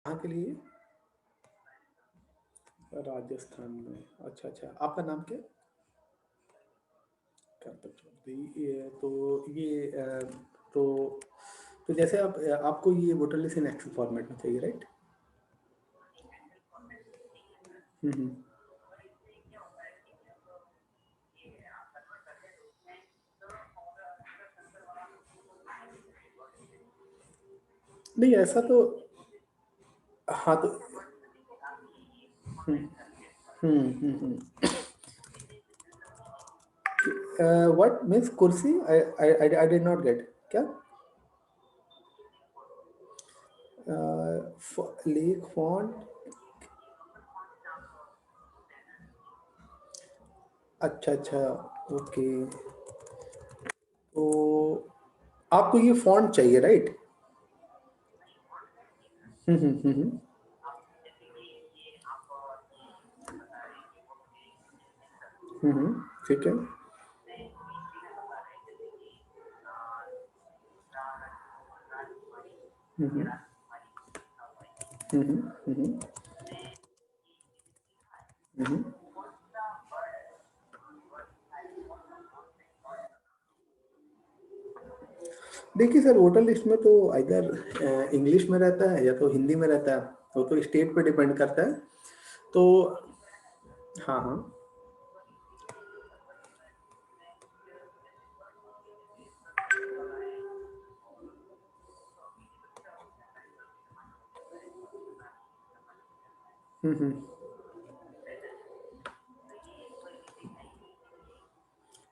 कहाँ के लिए? राजस्थान में। अच्छा अच्छा, आपका नाम क्या? करपत चौधरी। तो तो जैसे आपको ये voter list in Excel format में चाहिए, राइट? हम्म। नहीं ऐसा तो, हाँ तो, व्हाट मीन्स कुर्सी? I did not get. क्या? Lake font? अच्छा अच्छा, ओके। तो आपको ये फॉन्ट चाहिए, राइट? हम्म। ठीक है। हम्म हम्म हम्म हम्म। देखिए सर, वोटर लिस्ट में तो इधर इंग्लिश में रहता है या तो हिंदी में रहता है, वो तो स्टेट पे डिपेंड करता है। तो हाँ हाँ। हम्म।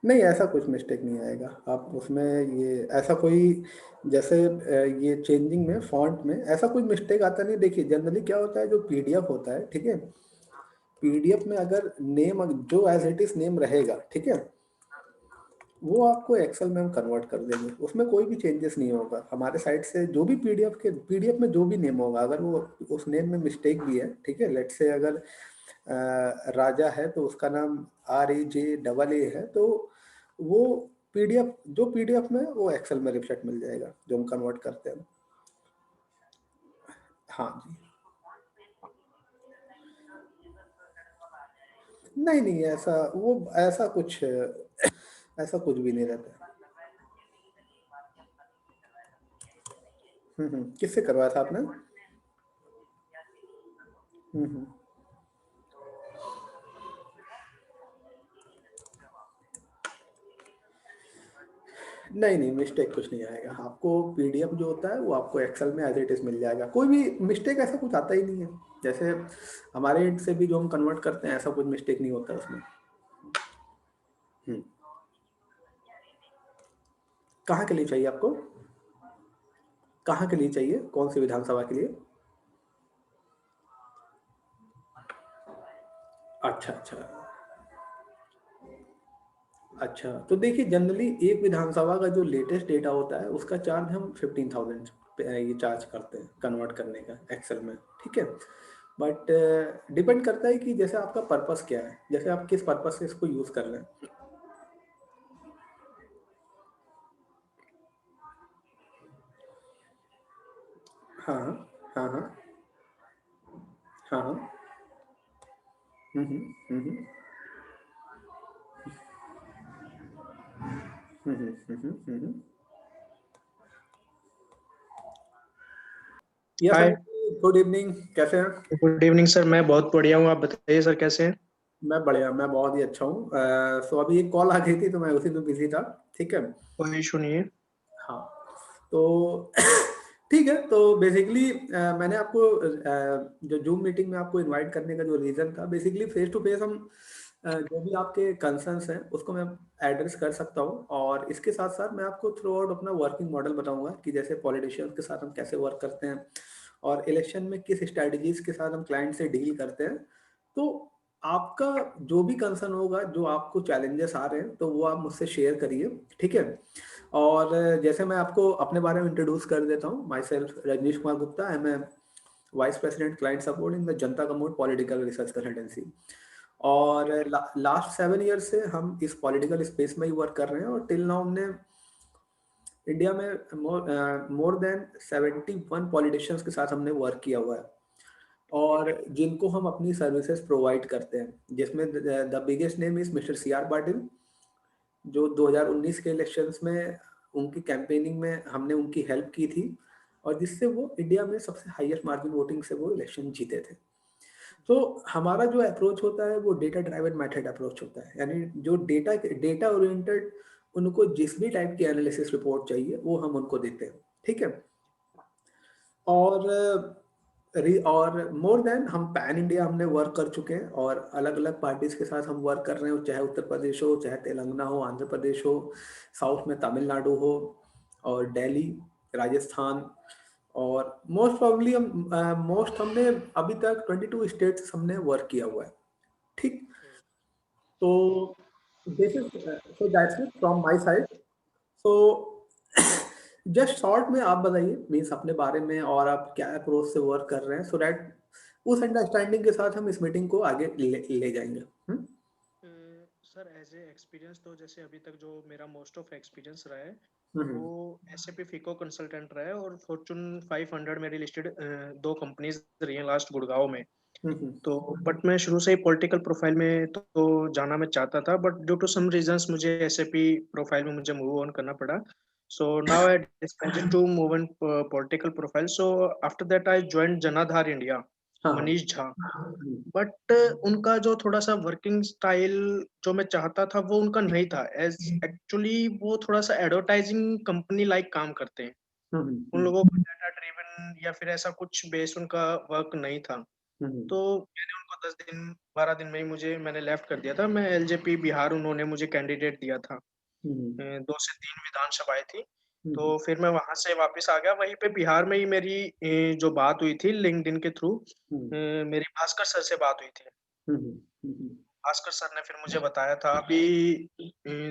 नहीं ऐसा कुछ मिस्टेक नहीं आएगा आप उसमें। ये ऐसा कोई, जैसे ये चेंजिंग में फॉन्ट में ऐसा कोई मिस्टेक आता नहीं। देखिए जनरली क्या होता है, जो पीडीएफ होता है, ठीक है, पीडीएफ में अगर नेम जो एज इट इज नेम रहेगा, ठीक है, वो आपको एक्सेल में हम कन्वर्ट कर देंगे, उसमें कोई भी चेंजेस नहीं होगा हमारे साइड से। जो भी पीडीएफ में जो भी नेम होगा, अगर वो उस नेम में मिस्टेक भी है, ठीक है, लेट से अगर राजा है तो उसका नाम RAJ है, तो वो पीडीएफ, जो पीडीएफ में वो एक्सेल में रिफ्लेक्ट मिल जाएगा जो हम कन्वर्ट करते हैं। हाँ जी। नहीं नहीं, ऐसा कुछ ऐसा कुछ भी नहीं रहता है। किससे करवाया था आपने? हम्म। नहीं नहीं, मिस्टेक कुछ नहीं आएगा आपको। पीडीएफ जो होता है वो आपको एक्सेल में एज इट इज मिल जाएगा, कोई भी मिस्टेक ऐसा कुछ आता ही नहीं है। जैसे हमारे एंड से भी जो हम कन्वर्ट करते हैं, ऐसा कुछ मिस्टेक नहीं होता उसमें। हम्म। कहाँ के लिए चाहिए आपको? कहाँ के लिए चाहिए, कौन सी विधानसभा के लिए? अच्छा अच्छा। अच्छा, तो देखिए जनरली एक विधानसभा का जो लेटेस्ट डेटा होता है उसका चार्ज हम 15,000 ये चार्ज करते हैं कन्वर्ट करने का एक्सेल में, ठीक है। बट डिपेंड करता है कि जैसे आपका पर्पस क्या है, जैसे आप किस पर्पस से इसको यूज़ कर रहे हैं। हाँ हाँ हाँ हाँ हाँ। हम्म। हम्म। Yes hi. Uncle, good evening, कैसे हैं? गुड इवनिंग सर, मैं बहुत बढ़िया हूँ। आप बताइए सर, कैसे हैं? मैं बढ़िया, मैं बहुत ही अच्छा हूँ। सो अभी एक कॉल आ गई थी तो मैं उसी में बिजी था, ठीक है। कोई इशू नहीं है। हाँ, तो ठीक है। तो बेसिकली मैंने आपको जो जूम मीटिंग में आपको इनवाइट करने का जो रीज़न था, बेसिकली फेस टू फेस हम जो भी आपके कंसर्न्स हैं उसको मैं एड्रेस कर सकता हूँ, और इसके साथ साथ मैं आपको थ्रू आउट अपना वर्किंग मॉडल बताऊंगा कि जैसे पॉलिटिशियंस के साथ हम कैसे वर्क करते हैं, और इलेक्शन में किस स्ट्रैटेजीज के साथ हम क्लाइंट से डील करते हैं। तो आपका जो भी कंसर्न होगा, जो आपको चैलेंजेस आ रहे हैं, तो वो आप मुझसे शेयर करिए, ठीक है। और जैसे मैं आपको अपने बारे में इंट्रोड्यूस कर देता हूँ, myself Rajneesh Kumar Gupta, I am a vice president client support in the Janta Ka mood political research consultancy. और लास्ट 7 ईयर से हम इस पॉलिटिकल स्पेस में ही वर्क कर रहे हैं, और टिल नाउ हमने इंडिया में मोर देन 71 पॉलिटिशियंस के साथ हमने वर्क किया हुआ है। और जिनको हम अपनी सर्विसेज प्रोवाइड करते हैं, जिसमें the biggest name is mister C R Patil, जो 2019 के इलेक्शंस में उनकी कैंपेनिंग में हमने उनकी हेल्प की थी और जिससे वो इंडिया में सबसे हाईएस्ट मार्जिन वोटिंग से वो इलेक्शन जीते थे। तो हमारा जो अप्रोच होता है वो डेटा ड्राइवन मेथड अप्रोच होता है, यानी जो डेटा ओरिएंटेड उनको जिस भी टाइप की एनालिसिस रिपोर्ट चाहिए वो हम उनको देते हैं, ठीक है। और और मोर देन हम पैन इंडिया हमने वर्क कर चुके हैं और अलग अलग पार्टीज के साथ हम वर्क कर रहे हो, चाहे उत्तर प्रदेश हो, चाहे तेलंगाना हो, आंध्र प्रदेश हो, साउथ में तमिलनाडु हो और दिल्ली, राजस्थान। और मोस्ट प्रॉब्ली मोस्ट हमने अभी तक 22 स्टेट्स हमने वर्क किया हुआ है, ठीक। तो this is so that's it from my side. तो जस्ट शॉर्ट में आप बताइए मीन्स अपने बारे में और आप क्या अप्रोच से वर्क कर रहे हैं, सो दैट उस अंडरस्टैंडिंग के साथ हम इस मीटिंग को आगे ले जाएंगे। सर एज ए एक्सपीरियंस तो जैसे अभी तक जो मेरा मोस्ट ऑफ एक्सपीरियंस रहा है वो हम्म एसएपी फिको कंसल्टेंट रहा है और फॉर्चून 500 मेरी लिस्टेड दो कंपनीज रही हैं लास्ट गुड़गांव में। हम्म तो बट मैं शुरू से ही पॉलिटिकल प्रोफाइल में तो जाना मैं चाहता था, but due to some reasons मुझे एसएपी प्रोफाइल में मुझे मूव ऑन करना पड़ा। So now I decided to move in political profile. So after that I join Janadhar India, हाँ हाँ मनीष झा। बट उनका जो थोड़ा सा वर्किंग स्टाइल जो मैं चाहता था वो उनका नहीं था। एज एक्चुअली वो थोड़ा सा एडवर्टाइजिंग कंपनी लाइक काम करते हैं। उन हम्म लोगों को डाटा ड्रिवन या फिर ऐसा कुछ बेस उनका वर्क नहीं था। हम्म तो मैंने उनको 10 दिन 12 दिन में ही मैंने लेफ्ट कर दिया था। मैं एलजेपी बिहार उन्होंने मुझे कैंडिडेट दिया था। हम्म 2 से 3 विधानसभाएं थी। हम्म तो फिर मैं वहां से वापस आ गया। वहीं पे बिहार में ही मेरी जो बात हुई थी लिंक्डइन के थ्रू, हम्म मेरी भास्कर सर से बात हुई थी। हम्म भास्कर सर ने फिर मुझे बताया था अभी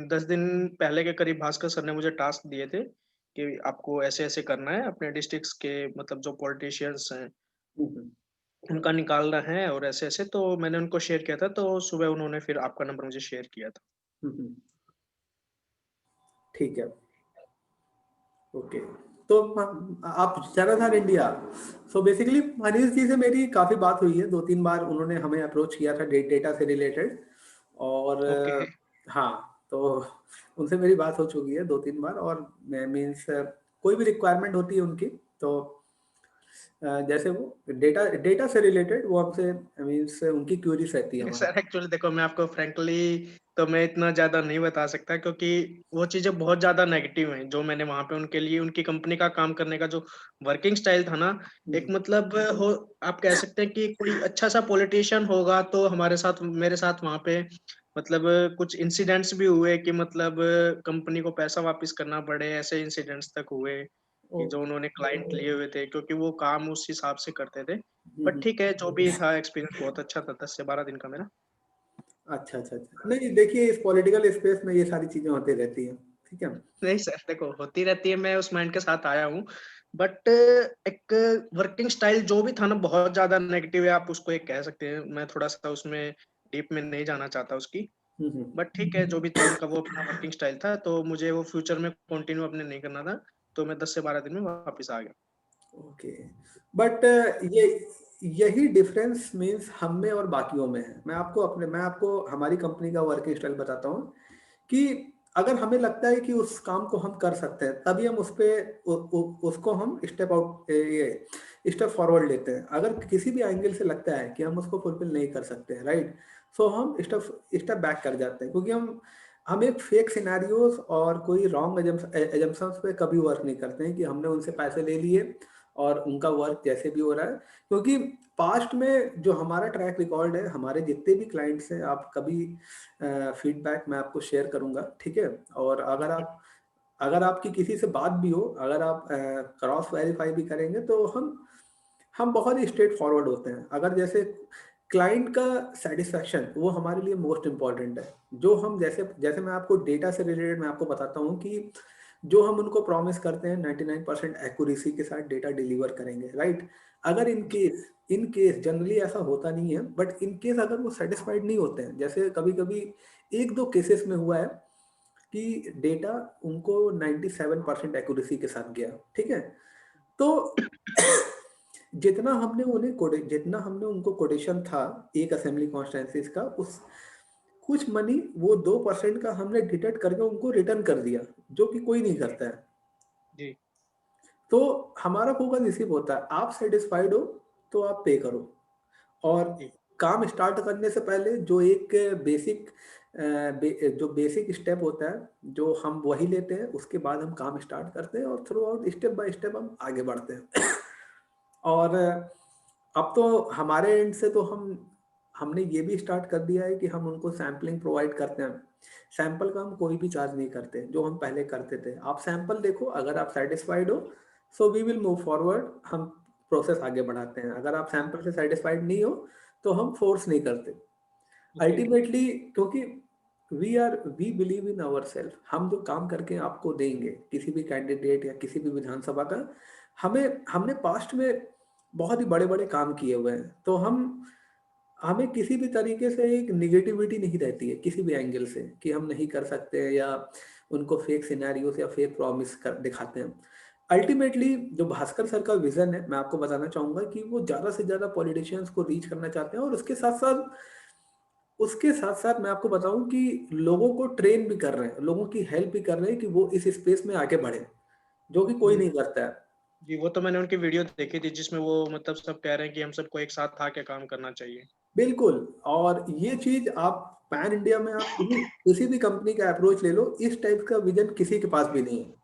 10 दिन पहले के करीब भास्कर सर ने मुझे टास्क दिए थे कि आपको ऐसे ऐसे करना है, अपने डिस्ट्रिक्ट्स के मतलब जो पॉलिटिशियंस हैं हम्म उनका निकालना है और ऐसे ऐसे। तो मैंने उनको शेयर किया था, तो सुबह उन्होंने फिर आपका नंबर मुझे शेयर किया था। हम्म, ठीक है, ओके। तो आप जनाधार India, so basically Manish ji से मेरी काफ़ी बात हुई है, 2-3 बार उन्होंने हमें अप्रोच किया था डेटा से रिलेटेड। और ओके। हाँ, तो उनसे मेरी बात हो चुकी है 2-3 बार और मीन्स कोई भी रिक्वायरमेंट होती है उनकी तो जैसे वो डेटा डेटा से रिलेटेड वो हमसे मीन्स उनकी क्यूरीज रहती है हमारे। सर एक्चुअली देखो, मैं आपको फ्रैंकली तो मैं इतना ज्यादा नहीं बता सकता क्योंकि वो चीजें बहुत ज्यादा नेगेटिव हैं जो मैंने वहां पे उनके लिए उनकी कंपनी का काम करने का जो वर्किंग स्टाइल था ना। एक हम्म, मतलब हो, आप कह सकते हैं कि कोई अच्छा सा पॉलिटिशियन होगा तो हमारे साथ मेरे साथ वहां पे मतलब कुछ इंसिडेंट्स भी हुए कि मतलब कंपनी को पैसा वापस करना पड़े, ऐसे इंसिडेंट्स तक हुए कि जो ओके। उन्होंने क्लाइंट लिए हुए थे क्योंकि वो काम उस हिसाब से करते थे। बट हम्म, ठीक है, जो भी था एक्सपीरियंस बहुत अच्छा था 10 से 12 दिन का मेरा। अच्छा अच्छा अच्छा, नहीं देखिए इस पॉलिटिकल स्पेस में ये सारी चीजें होती रहती हैं, ठीक है। नहीं सर देखो, होती रहती है, मैं उस माइंड के साथ आया हूँ। बट एक वर्किंग स्टाइल जो भी था ना बहुत ज्यादा नेगेटिव है, आप उसको एक कह सकते हैं। मैं थोड़ा सा उसमें डीप में नहीं जाना चाहता उसकी। बट ठीक है, जो भी था उनका वो अपना वर्किंग स्टाइल था, तो मुझे वो फ्यूचर में कंटिन्यू अपने नहीं करना था। तो मैं 10 से 12 दिन में वापस आ गया। ओके। बट ये यही डिफरेंस मीन्स हम में और बाकियों में है। मैं आपको हमारी कंपनी का वर्किंग स्टाइल बताता हूँ कि अगर हमें लगता है कि उस काम को हम कर सकते हैं तभी हम उस पे उसको हम स्टेप फॉरवर्ड लेते हैं। अगर किसी भी एंगल से लगता है कि हम उसको फुलफिल नहीं कर सकते, राइट, सो हम स्टेप स्टेप बैक कर जाते हैं, क्योंकि हम एक फेक सिनेरियोज और कोई रॉन्ग एजम्पशंस पे कभी वर्क नहीं करते हैं कि हमने उनसे पैसे ले लिए और उनका वर्क जैसे भी हो रहा है। क्योंकि पास्ट में जो हमारा ट्रैक रिकॉर्ड है, हमारे जितने भी क्लाइंट्स हैं, आप कभी फीडबैक मैं आपको शेयर करूंगा, ठीक है। और अगर आपकी किसी से बात भी हो, अगर आप क्रॉस वेरीफाई भी करेंगे तो हम बहुत ही स्ट्रेट फॉरवर्ड होते हैं। अगर जैसे क्लाइंट का सेटिस्फेक्शन वो हमारे लिए मोस्ट इम्पॉर्टेंट है। जो हम जैसे जैसे मैं आपको डेटा से रिलेटेड मैं आपको बताता हूँ कि जो हम उनको प्रॉमिस करते हैं 99% एक्यूरेसी के साथ डेटा डिलीवर करेंगे, राइट। अगर इन केस जनरली ऐसा होता नहीं है, बट इन केस अगर वो सेटिस्फाइड नहीं होते हैं, जैसे कभी कभी 1-2 केसेस में हुआ है कि डेटा उनको 97% एक्यूरेसी के साथ गया, ठीक है। तो जितना हमने उनको कोटेशन था एक असेंबली कॉन्स्टिट्यूंसीज का, उस कुछ मनी वो 2% का हमने डिडक्ट करके उनको रिटर्न कर दिया, जो कि कोई नहीं करता है। जी। तो हमारा फोकस इसी पे होता है, आप सेटिस्फाइड हो तो आप पे करो, और जी। काम स्टार्ट करने से पहले जो एक जो बेसिक स्टेप होता है जो हम वही लेते हैं, उसके बाद हम काम स्टार्ट करते हैं और through out step by step हम आगे बढ़ते हैं। और अब तो हमारे एंड से तो हमने ये भी स्टार्ट कर दिया है कि हम उनको सैम्पलिंग प्रोवाइड करते हैं। सैंपल का हम कोई भी चार्ज नहीं करते, जो हम पहले करते थे। आप सैंपल देखो, अगर आप सेटिस्फाइड हो so we will move forward, हम प्रोसेस आगे बढ़ाते हैं। अगर आप सैंपल से सेटिस्फाइड नहीं हो तो हम फोर्स नहीं करते जी। अल्टीमेटली, क्योंकि we believe in our self. हम जो काम करके आपको देंगे, किसी भी कैंडिडेट या किसी भी विधानसभा का, हमने पास्ट में बहुत ही बड़े बड़े काम किए हुए हैं, तो हमें किसी भी तरीके से एक निगेटिविटी नहीं रहती है किसी भी एंगल से कि हम नहीं कर सकते हैं या उनको फेक सिनेरियोस या फेक प्रॉमिस कर दिखाते हैं। अल्टीमेटली जो भास्कर सर का विजन है, मैं आपको बताना चाहूंगा कि वो ज्यादा से ज्यादा पॉलिटिशियंस को रीच करना चाहते हैं, और उसके साथ साथ मैं आपको बताऊं कि लोगों को ट्रेन भी कर रहे हैं, लोगों की हेल्प भी कर रहे हैं कि वो इस स्पेस में आगे बढ़े, जो कि कोई जी। नहीं करता है। जी, वो तो मैंने उनकी वीडियो देखी थी जिसमें वो मतलब सब कह रहे हैं कि हम सबको एक साथ आके काम करना चाहिए। बिल्कुल। और ये चीज आप पैन इंडिया में आप किसी भी कंपनी का अप्रोच ले लो, इस टाइप का विजन किसी के पास भी नहीं है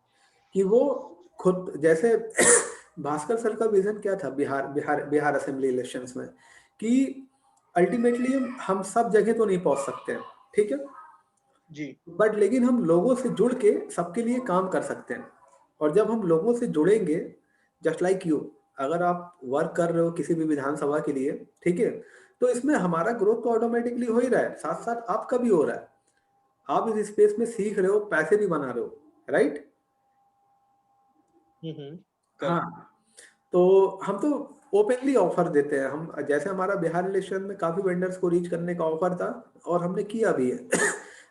कि वो खुद जैसे भास्कर सर का विजन क्या था बिहार असेंबली इलेक्शंस में, कि अल्टीमेटली हम सब जगह तो नहीं पहुंच सकते हैं, ठीक है, जी। बट लेकिन हम लोगों से जुड़ के सबके लिए काम कर सकते हैं। और जब हम लोगों से जुड़ेंगे, जस्ट लाइक यू, अगर आप वर्क कर रहे हो किसी भी विधानसभा के लिए, ठीक है, तो इसमें हमारा ग्रोथ तो ऑटोमेटिकली हो ही रहा है, साथ साथ आपका भी हो रहा है। आप इस स्पेस में सीख रहे हो, पैसे भी बना रहे हो, राइट। हाँ, करेक्ट। तो हम तो ओपनली ऑफर देते हैं। हम जैसे हमारा बिहार इलेक्शन में काफी वेंडर्स को रीच करने का ऑफर था, और हमने किया भी है।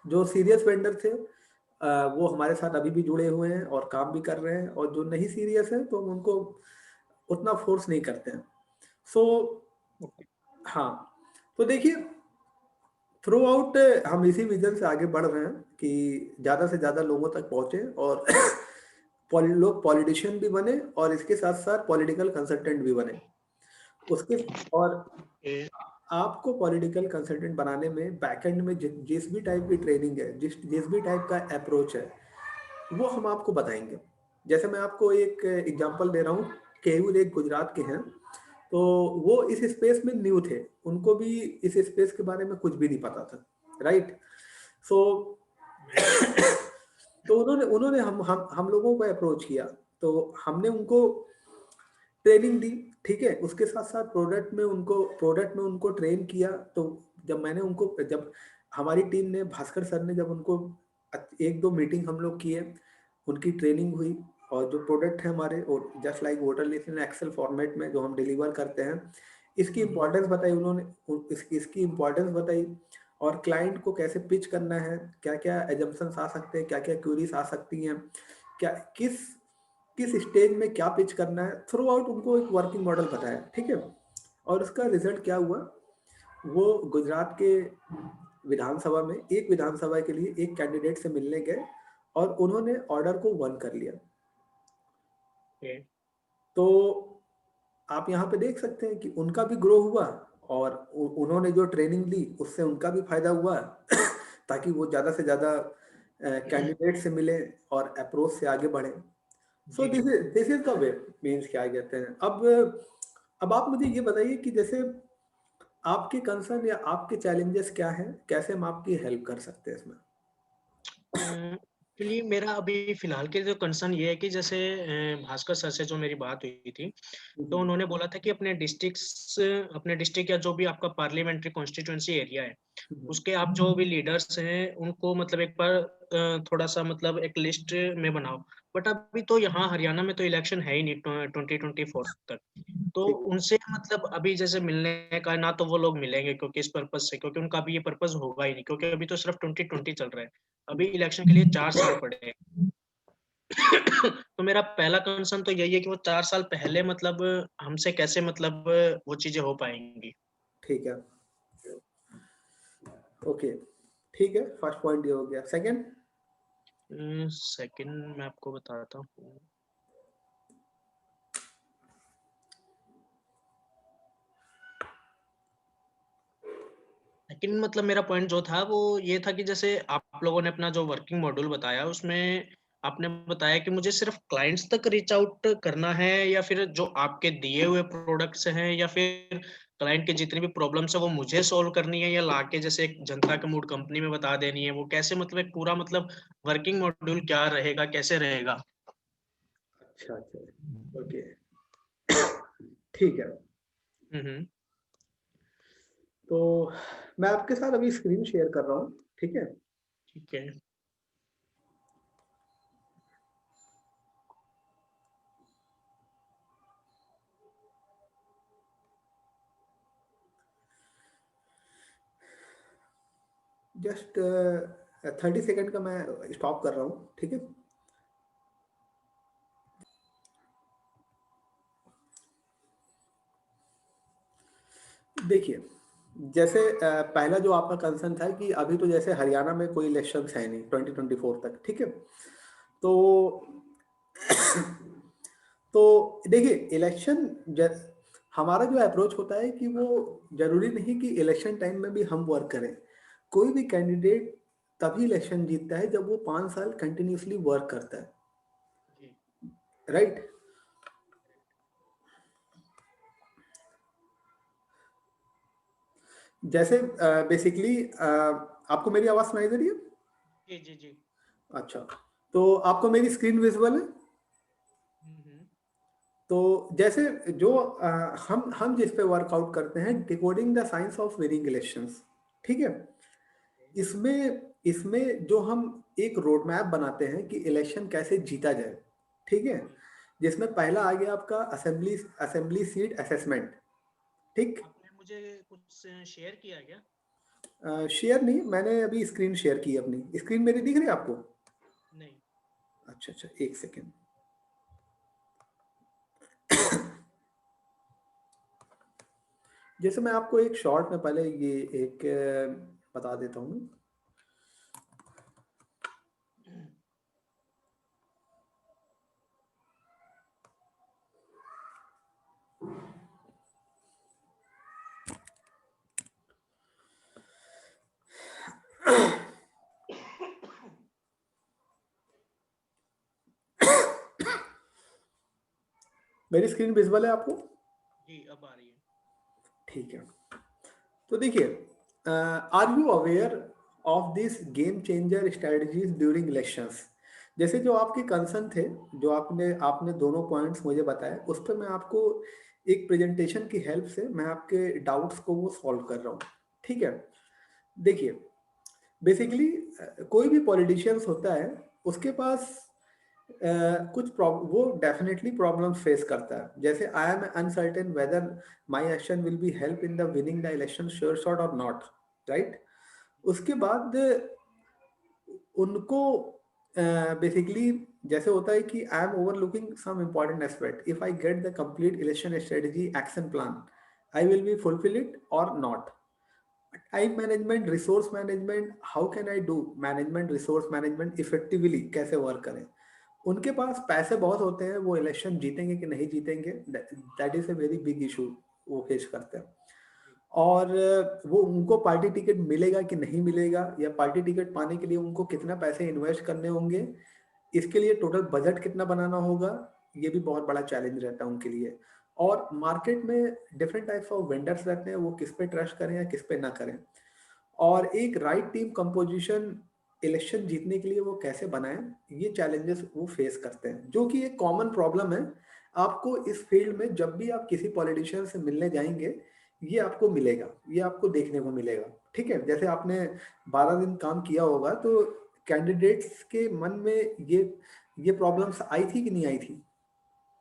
जो सीरियस वेंडर थे वो हमारे साथ अभी भी जुड़े हुए हैं और काम भी कर रहे हैं, और जो नहीं सीरियस है तो हम उनको उतना फोर्स नहीं करते हैं। So okay. हाँ, तो देखिए, थ्रू आउट हम इसी विजन से आगे बढ़ रहे हैं कि ज्यादा से ज्यादा लोगों तक पहुंचे, और लोग पॉलिटिशियन भी बने, और इसके साथ साथ पॉलिटिकल कंसल्टेंट भी बने उसके। और आपको पॉलिटिकल कंसल्टेंट बनाने में बैकएंड में जिस भी टाइप की ट्रेनिंग है, जिस भी टाइप का अप्रोच है, वो हम आपको बताएंगे। जैसे मैं आपको एक एग्जांपल दे रहा हूँ, केयूर एक गुजरात के हैं, तो वो इस स्पेस में न्यू थे, उनको भी इस स्पेस के बारे में कुछ भी नहीं पता था, राइट। सो तो उन्होंने उन्होंने हम लोगों को अप्रोच किया, तो हमने उनको ट्रेनिंग दी, ठीक है, उसके साथ साथ प्रोडक्ट में उनको ट्रेन किया। तो जब हमारी टीम ने, भास्कर सर ने जब उनको एक दो मीटिंग हम लोग किए, उनकी ट्रेनिंग हुई, और जो प्रोडक्ट है हमारे, और just like voter list in Excel format में जो हम डिलीवर करते हैं, इसकी इम्पोर्टेंस बताई उन्होंने, इसकी इम्पोर्टेंस बताई, और क्लाइंट को कैसे पिच करना है, क्या क्या एजम्पशंस आ सकते हैं, क्या क्या क्यूरीज आ सकती हैं, क्या किस किस स्टेज में क्या पिच करना है, थ्रू आउट उनको एक वर्किंग मॉडल बताया, ठीक है। और उसका रिजल्ट क्या हुआ, वो गुजरात के विधानसभा में, एक विधानसभा के लिए एक कैंडिडेट से मिलने गए, और उन्होंने ऑर्डर को वन कर लिया। ओके। तो आप यहाँ पे देख सकते हैं कि उनका भी ग्रो हुआ, और उन्होंने जो ट्रेनिंग ली उससे उनका भी फायदा हुआ, ताकि वो ज्यादा से ज्यादा कैंडिडेट से मिले और अप्रोच से आगे बढ़े। सो जी। This is the way, means क्या कहते हैं। अब आप मुझे ये बताइए कि जैसे आपके कंसर्न या आपके चैलेंजेस क्या हैं, कैसे हम आपकी हेल्प कर सकते हैं इसमें। एक्चुअली मेरा अभी फिलहाल के जो कंसर्न ये है कि जैसे भास्कर सर से जो मेरी बात हुई थी, तो हम्म, उन्होंने बोला था कि अपने डिस्ट्रिक्ट या जो भी आपका पार्लियामेंट्री कॉन्स्टिट्यूंसी एरिया है, हम्म, उसके आप जो भी लीडर्स हैं उनको मतलब एक बार थोड़ा सा मतलब एक लिस्ट में बनाओ। बट अभी तो यहाँ हरियाणा में तो इलेक्शन है ही नहीं 2024 तक। तो ठीक है। उनसे मतलब अभी जैसे मिलने का ना तो वो लोग मिलेंगे क्योंकि इस पर्पज से, क्योंकि उनका अभी ये पर्पज होगा ही नहीं, क्योंकि अभी तो सिर्फ 2020 चल रहा है। अभी इलेक्शन के लिए 4 साल पड़े हैं। तो मेरा पहला कंसर्न तो यही है कि वो 4 साल पहले मतलब हमसे कैसे मतलब वो चीज़ें हो पाएँगी। ठीक है, ओके, ठीक है, फर्स्ट पॉइंट ये हो गया। सेकंड? सेकंड मैं आपको बताता हूँ। लेकिन मतलब मेरा पॉइंट जो था वो ये था कि जैसे आप लोगों ने अपना जो वर्किंग मॉड्यूल बताया उसमें आपने बताया कि मुझे सिर्फ क्लाइंट्स तक रीच आउट करना है या फिर जो आपके दिए हुए प्रोडक्ट्स हैं या फिर क्लाइंट की जितनी भी प्रॉब्लम्स है वो मुझे सॉल्व करनी है या लाके जैसे एक जनता का मूड कंपनी में बता देनी है, वो कैसे मतलब एक पूरा मतलब वर्किंग मॉड्यूल क्या रहेगा, कैसे रहेगा? अच्छा, अच्छा, ओके, ठीक है। हुँ। तो मैं आपके साथ अभी स्क्रीन शेयर कर रहा हूँ, ठीक है? ठीक है। जस्ट 30 सेकंड का मैं स्टॉप कर रहा हूँ, ठीक है? देखिए, जैसे पहला जो आपका कंसर्न था कि अभी तो जैसे हरियाणा में कोई इलेक्शंस है नहीं 2024 तक, ठीक है? तो तो देखिए इलेक्शन हमारा जो अप्रोच होता है कि वो जरूरी नहीं कि इलेक्शन टाइम में भी हम वर्क करें। कोई भी कैंडिडेट तभी इलेक्शन जीतता है जब वो 5 साल कंटिन्यूसली वर्क करता है, जी। राइट? जैसे बेसिकली आपको मेरी आवाज सुनाई दे रही है? जी। अच्छा, तो आपको मेरी स्क्रीन विजुअल है? हुँ। तो जैसे जो हम जिस पे वर्कआउट करते हैं, decoding the science of winning elections, ठीक है? इसमें इसमें जो हम एक रोड मैप बनाते हैं कि इलेक्शन कैसे जीता जाए, ठीक है? जी। जिसमें पहला आ गया आपका असेंबली असेंबली सीट असेसमेंट, ठीक? आपने मुझे कुछ शेयर किया क्या? शेयर नहीं, मैंने अभी स्क्रीन शेयर की है अपनी। स्क्रीन मेरी दिख रही है आपको? नहीं। अच्छा, अच्छा, एक सेकेंड। जैसे मैं आपको एक शॉर्ट में पहले ये एक बता देता हूँ। मेरी स्क्रीन विजिबल है आपको? जी, अब आ रही है। ठीक है। तो देखिए, are you aware of this game changer strategies during elections? जैसे जो आपके कंसर्न थे, जो आपने आपने दोनों पॉइंट्स मुझे बताए, उस पर मैं आपको एक प्रेजेंटेशन की हेल्प से मैं आपके डाउट्स को वो सॉल्व कर रहा हूँ, ठीक है? देखिए, बेसिकली कोई भी पॉलिटिशियंस होता है, उसके पास वो डेफिनेटली प्रॉब्लम फेस करता है। जैसे I am uncertain whether my action will be help in the winning the election sure shot और नॉट, राइट? उसके बाद उनको बेसिकली जैसे होता है कि I am overlooking some important aspect, if I get the complete election strategy action plan I will be fulfill it और not. Time management, resource management, how can I do management, resource management effectively, कैसे work करें? उनके पास पैसे बहुत होते हैं, वो election जीतेंगे कि नहीं जीतेंगे, that is a very big issue वो फेस करते हैं। जी। और वो उनको पार्टी टिकट मिलेगा कि नहीं मिलेगा, या पार्टी टिकट पाने के लिए उनको कितना पैसे इन्वेस्ट करने होंगे, इसके लिए टोटल बजट कितना बनाना होगा, ये भी बहुत बड़ा चैलेंज रहता है उनके लिए। और मार्केट में डिफरेंट टाइप्स ऑफ वेंडर्स रहते हैं, वो किस पे ट्रस्ट करें या किस पे ना करें। और एक राइट टीम कंपोजिशन इलेक्शन जीतने के लिए वो कैसे बनाएं, ये चैलेंजेस वो फेस करते हैं, जो कि एक कॉमन प्रॉब्लम है। आपको इस फील्ड में जब भी आप किसी पॉलिटिशियन से मिलने जाएंगे, ये आपको मिलेगा, ये आपको देखने को मिलेगा, ठीक है? जैसे आपने 12 दिन काम किया होगा, तो कैंडिडेट्स के मन में ये प्रॉब्लम्स आई थी कि नहीं आई थी?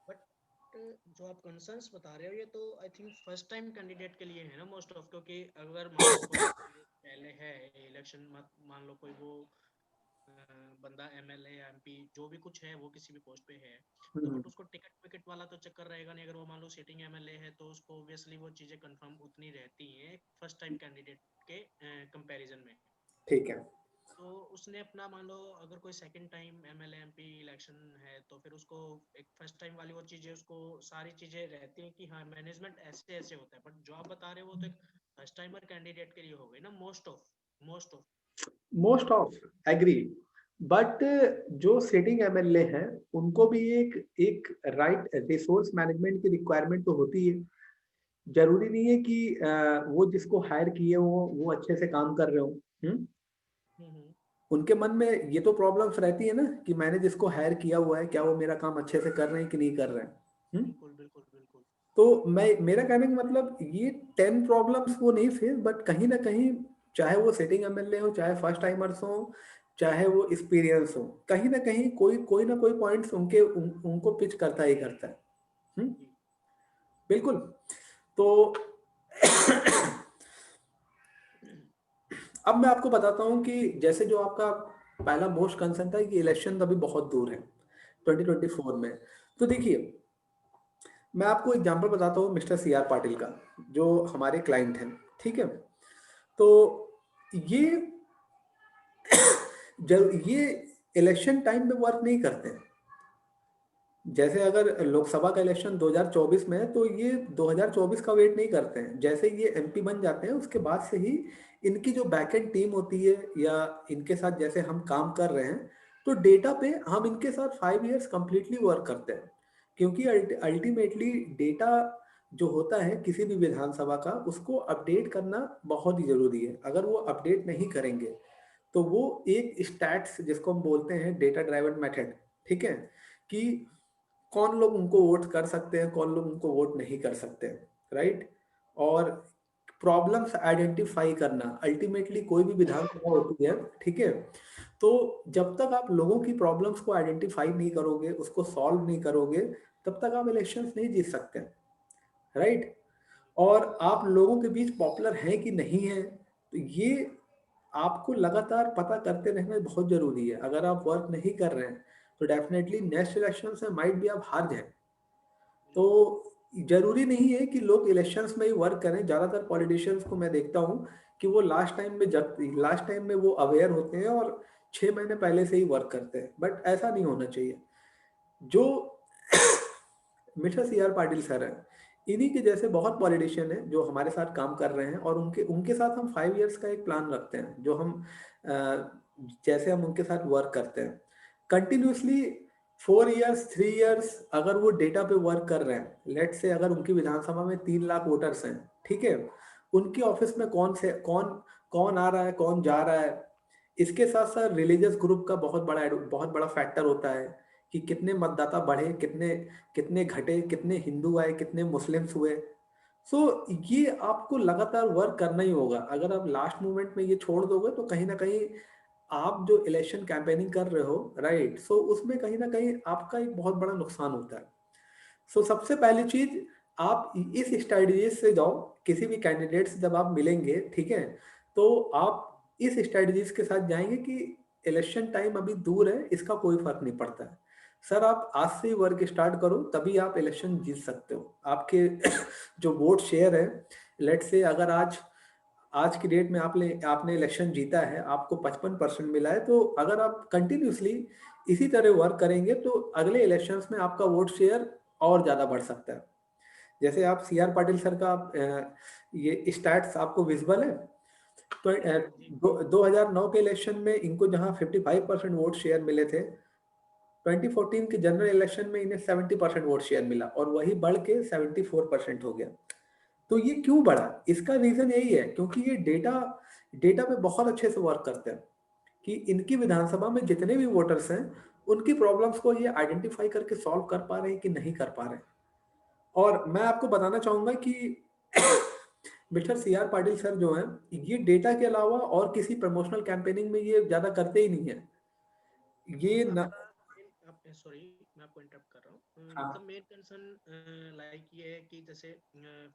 बट जो आप कंसर्न्स बता रहे हो ये तो I think first time candidate के लिए है ना मोस्ट ऑफ, क्योंकि अगर मान लो कोई पहले है इलेक्शन, मत मान लो कोई वो बंदा एमएलए या एमपी जो भी कुछ है वो किसी भी पोस्ट पे है, तो हम्म, बट उसको टिकट विकेट वाला तो चक्कर रहेगा नहीं। अगर वो मान लो सिटिंग एमएलए है तो उसको ऑब्वियसली वो चीजें कंफर्म उतनी रहती हैं फर्स्ट टाइम कैंडिडेट के कंपैरिजन में। ठीक है। तो उसने अपना मान लो अगर कोई second time MLA MP election है तो फिर उसको एक फर्स्ट टाइम वाली वो चीजें उसको सारी चीजें रहती हैं कि हाँ मैनेजमेंट ऐसे ऐसे होता है, बट जो आप बता रहे हो वो तो एक फर्स्ट टाइमर कैंडिडेट के लिए हो गई ना, most of. Most of agree, but जो सिटिंग एमएलए हैं उनको भी एक एक राइट रिसोर्स मैनेजमेंट की रिक्वायरमेंट तो होती है। जरूरी नहीं है कि वो जिसको हायर किए वो अच्छे से काम कर रहे हो। हम्म? हम्म। उनके मन में ये तो प्रॉब्लम्स रहती है ना कि मैंने जिसको हायर किया हुआ है क्या वो मेरा काम अच्छे से कर रहे हैं कि नहीं कर रहे हैं। बिल्कुल बिल्कुल बिल्कुल। तो मैं मेरा कहने का मतलब ये 10 प्रॉब्लम्स वो नहीं फेस, बट कहीं ना कहीं चाहे वो सिटिंग एमएलए हो, चाहे फर्स्ट टाइमर्स हो, चाहे वो एक्सपीरियंस हो, कहीं ना कहीं कोई कोई ना कोई पॉइंट्स उनको पिच करता ही करता है। हम्म? जी। बिल्कुल। तो अब मैं आपको बताता हूँ कि जैसे जो आपका पहला मोस्ट कंसर्न था कि इलेक्शन अभी बहुत दूर है 2024 में। तो देखिए मैं आपको एग्जांपल बताता हूँ मिस्टर सी आर पाटिल का, जो हमारे क्लाइंट हैं। ठीक है। तो ये ये इलेक्शन टाइम में वर्क नहीं करते हैं। जैसे अगर लोकसभा का इलेक्शन 2024 में है तो ये 2024 का वेट नहीं करते हैं। जैसे ये एमपी बन जाते हैं उसके बाद से ही इनकी जो बैकएंड टीम होती है या इनके साथ जैसे हम काम कर रहे हैं, तो डेटा पे हम इनके साथ 5 इयर्स कंप्लीटली वर्क करते हैं। क्योंकि अल्टीमेटली डेटा जो होता है किसी भी विधानसभा का उसको अपडेट करना बहुत ही जरूरी है। अगर वो अपडेट नहीं करेंगे तो वो एक स्टैट्स जिसको हम बोलते हैं डेटा ड्राइवन मेथड, ठीक है, कि कौन लोग उनको वोट कर सकते हैं, कौन लोग उनको वोट नहीं कर सकते, राइट। और प्रॉब्लम्स आइडेंटिफाई करना, अल्टीमेटली कोई भी विधानसभा होती है, ठीक है, तो जब तक आप लोगों की प्रॉब्लम्स को आइडेंटिफाई नहीं करोगे, उसको सॉल्व नहीं करोगे, तब तक आप इलेक्शंस नहीं जीत सकते, राइट। और आप लोगों के बीच पॉपुलर हैं कि नहीं है, तो ये आपको लगातार पता करते रहना बहुत जरूरी है। अगर आप वर्क नहीं कर रहे हैं तो डेफिनेटली नेक्स्ट इलेक्शन से माइट भी आप हार जाएं। तो जरूरी नहीं है कि लोग इलेक्शंस में ही वर्क करें। ज्यादातर पॉलिटिशियंस को मैं देखता हूं कि वो लास्ट टाइम में वो अवेयर होते हैं और 6 महीने पहले से ही वर्क करते हैं, बट ऐसा नहीं होना चाहिए। जो mister C R Patil sir हैं, इन्हीं के जैसे बहुत पॉलिटिशियन हैं जो हमारे साथ काम कर रहे हैं, और उनके उनके साथ हम 5 इयर्स का एक प्लान रखते हैं, जो हम अ, जैसे हम उनके साथ वर्क करते हैं कंटिन्यूसली 4 इयर्स 3 इयर्स। अगर वो डेटा पे वर्क कर रहे हैं, लेट से अगर उनकी विधानसभा में 3 लाख वोटर्स हैं, ठीक है, उनकी ऑफिस में कौन कौन आ रहा है, कौन जा रहा है, इसके साथ साथ रिलीजियस ग्रुप का बहुत बड़ा फैक्टर होता है कि कितने मतदाता बढ़े, कितने कितने घटे, कितने हिंदू आए, कितने मुस्लिम्स हुए। सो ये आपको लगातार वर्क करना ही होगा। अगर आप लास्ट मोमेंट में ये छोड़ दोगे तो कहीं ना कहीं आप जो इलेक्शन कैंपेनिंग कर रहे हो, राइट, सो उसमें कहीं ना कहीं आपका एक बहुत बड़ा नुकसान होता है। सो सबसे पहली चीज, आप इस स्ट्रेटजी से जाओ। किसी भी कैंडिडेट से जब आप मिलेंगे, ठीक है, तो आप इस स्ट्रेटजीज के साथ जाएंगे कि इलेक्शन टाइम अभी दूर है, इसका कोई फर्क नहीं पड़ता है। सर आप आज से ही वर्क स्टार्ट करो, तभी आप इलेक्शन जीत सकते हो। आपके जो वोट शेयर है, लेट से अगर आज आज की डेट में आपने आपने इलेक्शन जीता है, आपको 55% मिला है, तो अगर आप कंटिन्यूसली इसी तरह वर्क करेंगे तो अगले इलेक्शंस में आपका वोट शेयर और ज्यादा बढ़ सकता है। जैसे आप सी आर पाटिल सर का ये स्टैट्स आपको विजिबल है। तो जी 2009 के इलेक्शन में इनको जहां 55% वोट शेयर मिले थे, 2014 के जनरल इलेक्शन में इन्हें 70% वोट शेयर मिला, और वही बढ़ के 74% हो गया। तो ये क्यों बढ़ा, इसका रीजन यही है क्योंकि ये डेटा डेटा पे बहुत अच्छे से वर्क करते हैं कि इनकी विधानसभा में जितने भी वोटर्स हैं उनकी प्रॉब्लम्स को ये आइडेंटिफाई करके सॉल्व कर पा रहे हैं कि नहीं कर पा रहे हैं। और मैं आपको बताना चाहूंगा कि mister C R Patil sir जो हैं, ये डेटा के अलावा और किसी प्रमोशनल कैंपेनिंग में ये ज्यादा करते ही नहीं है। ये न, अपना सॉरी मैं आपको इंटरप्ट कर रहा हूँ, मतलब हाँ, मेन कंसर्न लाइक ये है कि जैसे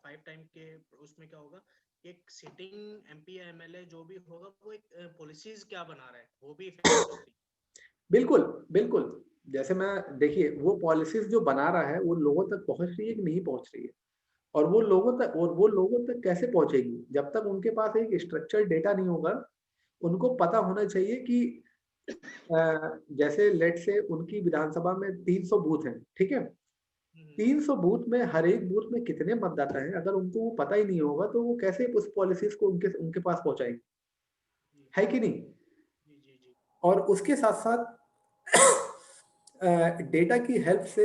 5 टाइम के उसमें क्या होगा, एक सिटिंग एमपी या एमएलए जो भी होगा वो एक पॉलिसीज क्या बना रहा है वो भी इफेक्ट करती है। बिल्कुल, बिल्कुल। जैसे मैं देखिए वो पॉलिसीज़ जो बना रहा है वो लोगों तक पहुँच रही है कि नहीं पहुँच रही है? और वो लोगों तक कैसे पहुँचेगी? जब तक उनके पास एक स्ट्रक्चर्ड डेटा नहीं होगा, उनको पता होना चाहिए कि जैसे लेट्स से उनकी विधानसभा में 300 बूथ हैं, ठीक है? हम्म, 300 बूथ में हर एक बूथ में कितने मतदाता हैं, अगर उनको वो पता ही नहीं होगा, तो वो कैसे उस पॉलिसीज़ को उनके उनके पास पहुँचाएँगे, जी है कि नहीं? जी जी जी। और उसके साथ-साथ डेटा की हेल्प से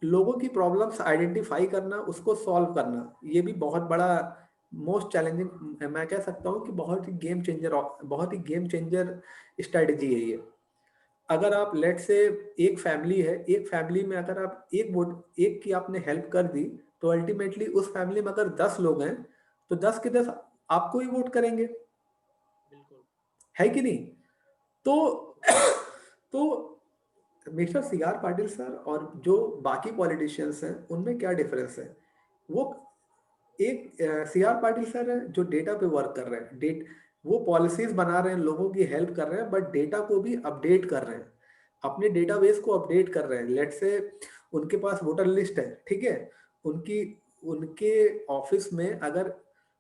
लोगों की प्रॉब्लम्स आइडेंटिफाई करना, उसको सॉल्व करना, ये भी बहुत बड़ा मोस्ट चैलेंजिंग मैं कह सकता हूँ कि बहुत ही गेम चेंजर स्ट्रैटेजी है ये। अगर आप लेट्स से एक फैमिली है, एक फैमिली में अगर आप एक की आपने हेल्प कर दी, तो अल्टीमेटली उस फैमिली में अगर 10 लोग हैं, तो 10 के 10 आपको ही वोट करेंगे, बिल्कुल। है कि नहीं? तो तो mister C R Patil sir और जो बाकी पॉलिटिशियंस हैं, उनमें क्या डिफरेंस है? वो एक सी आर पाटिल सर हैं जो डेटा पे वर्क कर रहे हैं। डेट वो पॉलिसीज़ बना रहे हैं, लोगों की हेल्प कर रहे हैं, बट डेटा को भी अपडेट कर रहे हैं। अपने डेटाबेस को अपडेट कर रहे हैं। लेट्स से उनके पास वोटर लिस्ट है, ठीक है? उनकी उनके ऑफिस में अगर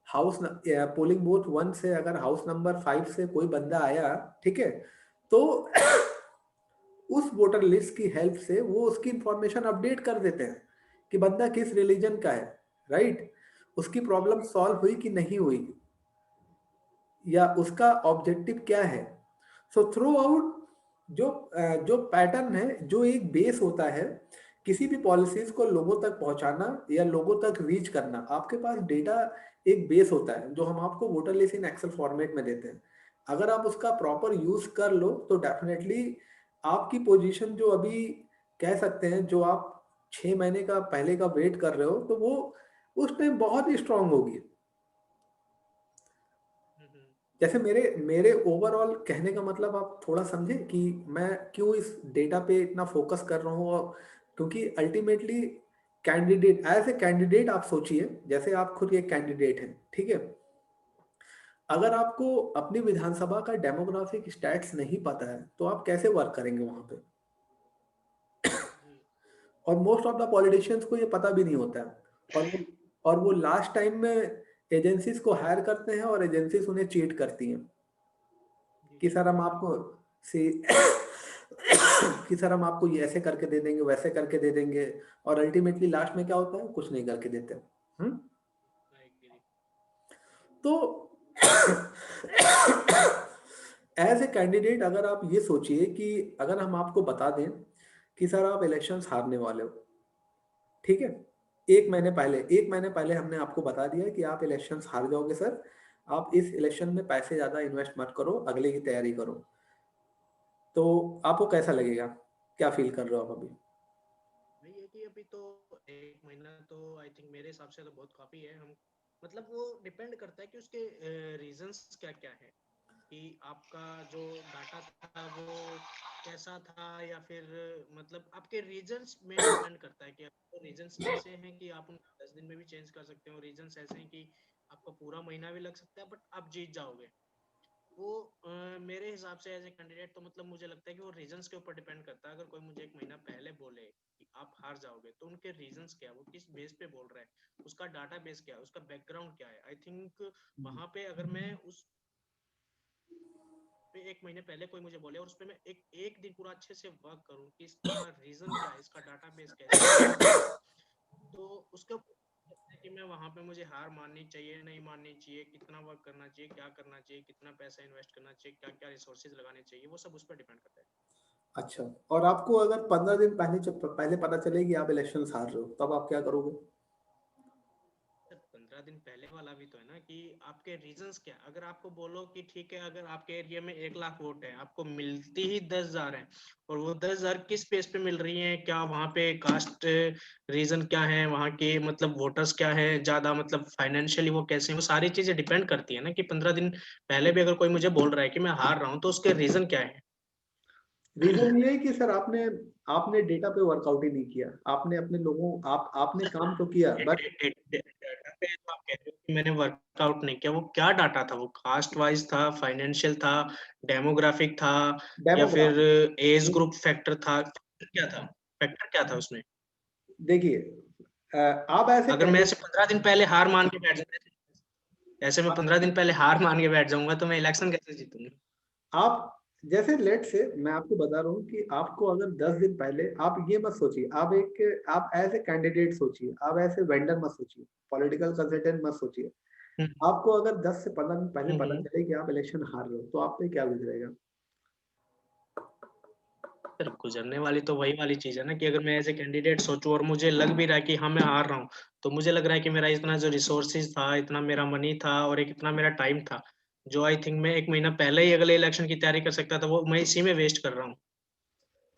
पोलिंग बूथ 1 से अगर हाउस नंबर 5 से कोई बंदा आया, ठीक है? तो उस वोटर लिस्ट की हेल्प से वो उसकी इंफॉर्मेशन अपडेट कर देते हैं कि बंदा किस रिलीजन का है, राइट? उसकी जी प्रॉब्लम सॉल्व हुई कि नहीं हुई, या उसका ऑब्जेक्टिव क्या है। सो थ्रू आउट जो पैटर्न है, जो एक बेस होता है किसी भी पॉलिसीज को लोगों तक पहुंचाना या लोगों तक रीच करना, आपके पास डेटा एक बेस होता है जो हम आपको voter list in Excel format में देते हैं। अगर आप उसका प्रॉपर यूज कर लो तो डेफिनेटली आपकी पोजीशन जो अभी कह सकते हैं, जो आप 6 महीने का पहले का वेट कर रहे हो, तो वो उस टाइम बहुत ही स्ट्रांग होगी। हम्म। जैसे मेरे मेरे ओवरऑल कहने का मतलब आप थोड़ा समझे कि मैं क्यों इस डेटा पे इतना फोकस कर रहा हूँ, और क्योंकि ultimately candidate as a candidate आप सोचिए, जैसे आप खुद एक कैंडिडेट हैं, ठीक है? अगर आपको अपनी विधानसभा का डेमोग्राफिक स्टैट्स नहीं पता है, तो आप कैसे वर्क करेंगे वहां पे? जी और मोस्ट ऑफ द पॉलिटिशियंस को ये पता भी नहीं होता है, और वो लास्ट टाइम में एजेंसीज को हायर करते हैं और एजेंसीज उन्हें चीट करती हैं जी कि जी सर हम आपको सी कि सर हम आपको ये ऐसे करके दे देंगे, वैसे करके दे देंगे, और अल्टीमेटली लास्ट में क्या होता है, कुछ नहीं करके देते। हम्म। I agree. तो एज ए कैंडिडेट अगर आप ये सोचिए कि अगर हम आपको बता दें कि सर आप इलेक्शंस हारने वाले हो, ठीक है? 1 महीने पहले हमने आपको बता दिया कि आप इलेक्शंस हार जाओगे सर, आप इस इलेक्शन में पैसे ज्यादा इन्वेस्ट मत करो, अगले की तैयारी करो। तो आपको कैसा लगेगा? क्या फील कर रहे हो आप अभी? वही है कि अभी तो 1 महीना तो आई थिंक मेरे हिसाब से तो बहुत काफी है। हम मतलब वो डिपेंड करता है कि उसके रीजंस क्या क्या है, कि आपका जो डाटा था वो कैसा था, या फिर मतलब आपके रीजंस में डिपेंड करता है कि आपके रीजंस ऐसे हैं कि आप उनको 10 दिन में भी चेंज कर सकते हो, रीजंस ऐसे हैं कि आपको पूरा महीना भी लग सकता है बट आप जीत जाओगे। वो मेरे हिसाब से एज ए कैंडिडेट तो मतलब मुझे लगता है कि वो रीजंस के ऊपर डिपेंड करता है। अगर कोई मुझे 1 महीना पहले बोले कि आप हार जाओगे, तो उनके रीजंस क्या है, वो किस बेस पे बोल रहे हैं, उसका डाटा बेस क्या है, उसका बैकग्राउंड क्या है। आई थिंक वहां पे अगर मैं उस पे 1 महीने पहले कोई मुझे बोले और उस पे मैं एक एक दिन पूरा अच्छे से वर्क करूं कि इसका रीजन क्या है, इसका डाटा बेस क्या है, इसका बैकग्राउंड क्या है, तो उसके ऊपर लगता है कि मैं वहां पे मुझे हार माननी चाहिए नहीं माननी चाहिए, कितना वर्क करना चाहिए, क्या करना चाहिए, कितना पैसा इन्वेस्ट करना चाहिए, क्या क्या रिसोर्सेज लगाने चाहिए, वो सब उस पर डिपेंड करता है। अच्छा, और आपको अगर 15 दिन पहले जब पहले पता चले कि आप इलेक्शन हार रहे हो, तब आप क्या करोगे? सर 15 दिन पहले वाला भी तो है ना कि आपके रीजंस क्या, अगर आपको बोलो कि ठीक है अगर आपके एरिया में 1 लाख वोट है, आपको मिलती ही 10,000 है, और वो 10,000 किस बेस पे मिल रही है, क्या वहाँ पे कास्ट रीजन क्या है, वहाँ के मतलब वोटर्स क्या है ज्यादा, मतलब फाइनेंशियली वो कैसे हैं, वो सारी चीजें डिपेंड करती है ना कि 15 दिन पहले भी अगर कोई मुझे बोल रहा है कि मैं हार रहा हूँ तो उसके रीजन क्या है। रीजन ये है कि सर आपने आपने डेटा पे वर्कआउट ही नहीं किया, आपने अपने लोगों आपने काम तो किया, बट मैंने वर्कआउट नहीं किया, वो क्या डाटा था? वो कास्ट वाइज था, फाइनेंशियल था, डेमोग्राफिक था, या फिर डेमोग्राफिक। एज ग्रुप फैक्टर था? क्या था फैक्टर, क्या था उसमें? देखिए, आप ऐसे अगर मैं ऐसे 15 दिन पहले हार मान के बैठ जाऊंगा, ऐसे मैं 15 दिन पहले हार मान के बैठ जाऊंगा, तो मैं इलेक्शन कैसे जीतूंगा? आप जैसे लेट से मैं आपको बता रहा हूँ कि आपको अगर 10 दिन पहले, आप ये मत सोचिए, आप एज ए कैंडिडेट सोचिए, आप ऐसे वेंडर मत सोचिए, पॉलिटिकल कंसल्टेंट मत सोचिए। हम्म, आपको अगर 10 से 15 दिन पहले पता हम्म। चले कि आप इलेक्शन हार रहे हो, तो आप पे क्या गुजरेगा? सर, गुजरने वाली तो वही वाली चीज है ना, कि अगर मैं एज ए कैंडिडेट सोचूं और मुझे लग भी रहा है कि हाँ मैं हार रहा हूँ, तो मुझे लग रहा है कि मेरा इतना जो रिसोर्सेज था, इतना मेरा मनी था, और एक इतना मेरा टाइम था, जो आई थिंक मैं 1 महीना पहले ही अगले इलेक्शन की तैयारी कर सकता था, वो मैं इसी में वेस्ट कर रहा हूँ।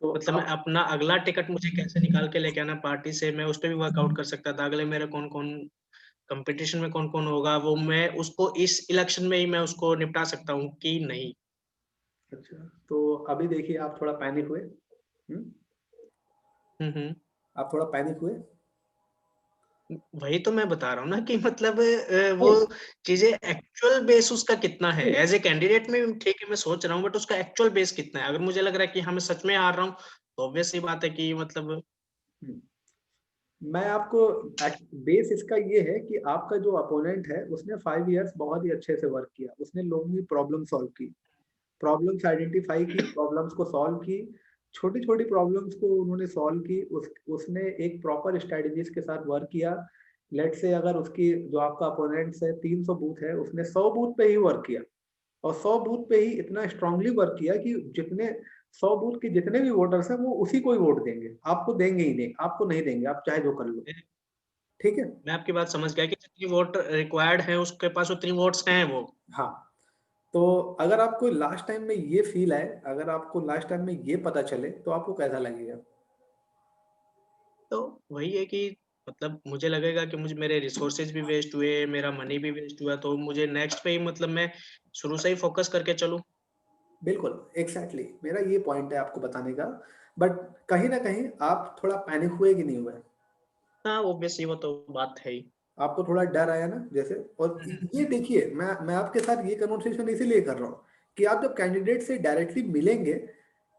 तो मतलब मैं आप अपना अगला टिकट मुझे कैसे निकाल के लेके आना पार्टी से, मैं उस पर भी वर्कआउट कर सकता था। अगले मेरे कौन कौन कंपटीशन में कौन कौन होगा, वो मैं उसको इस इलेक्शन में ही मैं उसको निपटा सकता हूँ कि नहीं। अच्छा, तो अभी देखिए, आप थोड़ा पैनिक हुए। हम्म। आप थोड़ा पैनिक हुए। वही तो मैं बता रहा हूँ ना, कि मतलब वो नहीं, चीजें एक्चुअल बेस उसका कितना है? नहीं, एज ए कैंडिडेट में ठीक है, मैं सोच रहा हूँ, बट उसका एक्चुअल बेस कितना है? अगर मुझे लग रहा है कि हाँ मैं सच में हार रहा हूँ, तो ऑब्वियस सी बात है कि मतलब। हम्म, मैं आपको बेस इसका ये है कि आपका जो अपोनेंट है उसने 5 इयर्स बहुत ही अच्छे से वर्क किया, उसने लोगों की प्रॉब्लम सॉल्व की, प्रॉब्लम्स आइडेंटिफाई की, प्रॉब्लम्स को सॉल्व की, छोटी छोटी प्रॉब्लम्स को उन्होंने सॉल्व की, उसने एक प्रॉपर स्ट्रेटजीज के साथ वर्क किया। लेट से अगर उसकी जो आपका अपोनेंट्स है 300 बूथ है, उसने 100 बूथ पे ही वर्क किया, और 100 बूथ पे ही इतना स्ट्रांगली वर्क किया कि जितने 100 बूथ के जितने भी वोटर्स हैं वो उसी को ही वोट देंगे, आपको देंगे ही नहीं, आपको नहीं देंगे, आप चाहे जो कर लो। ठीक है। मैं आपकी बात समझ गया कि जितनी वोट रिक्वायर्ड है उसके पास उतनी वोट्स हैं वो। हाँ, तो अगर आपको लास्ट टाइम में ये फील आए, अगर आपको लास्ट टाइम में ये पता चले, तो आपको कैसा लगेगा? तो वही है कि मतलब मुझे लगेगा कि मुझे मेरे रिसोर्सेज भी वेस्ट हुए, मेरा मनी भी वेस्ट हुआ, तो मुझे नेक्स्ट पे ही मतलब मैं शुरू से ही फोकस करके चलूं। बिल्कुल, एग्जैक्टली मेरा ये पॉइंट है आपको बताने का। बट कहीं ना कहीं आप थोड़ा पैनिक हुए कि नहीं हुए? हाँ, ऑब्वियसली वो तो बात है ही। आपको थोड़ा डर आया ना जैसे, और ये देखिए, मैं आपके साथ ये कन्वर्सेशन इसीलिए कर रहा हूँ कि आप जब कैंडिडेट से डायरेक्टली मिलेंगे,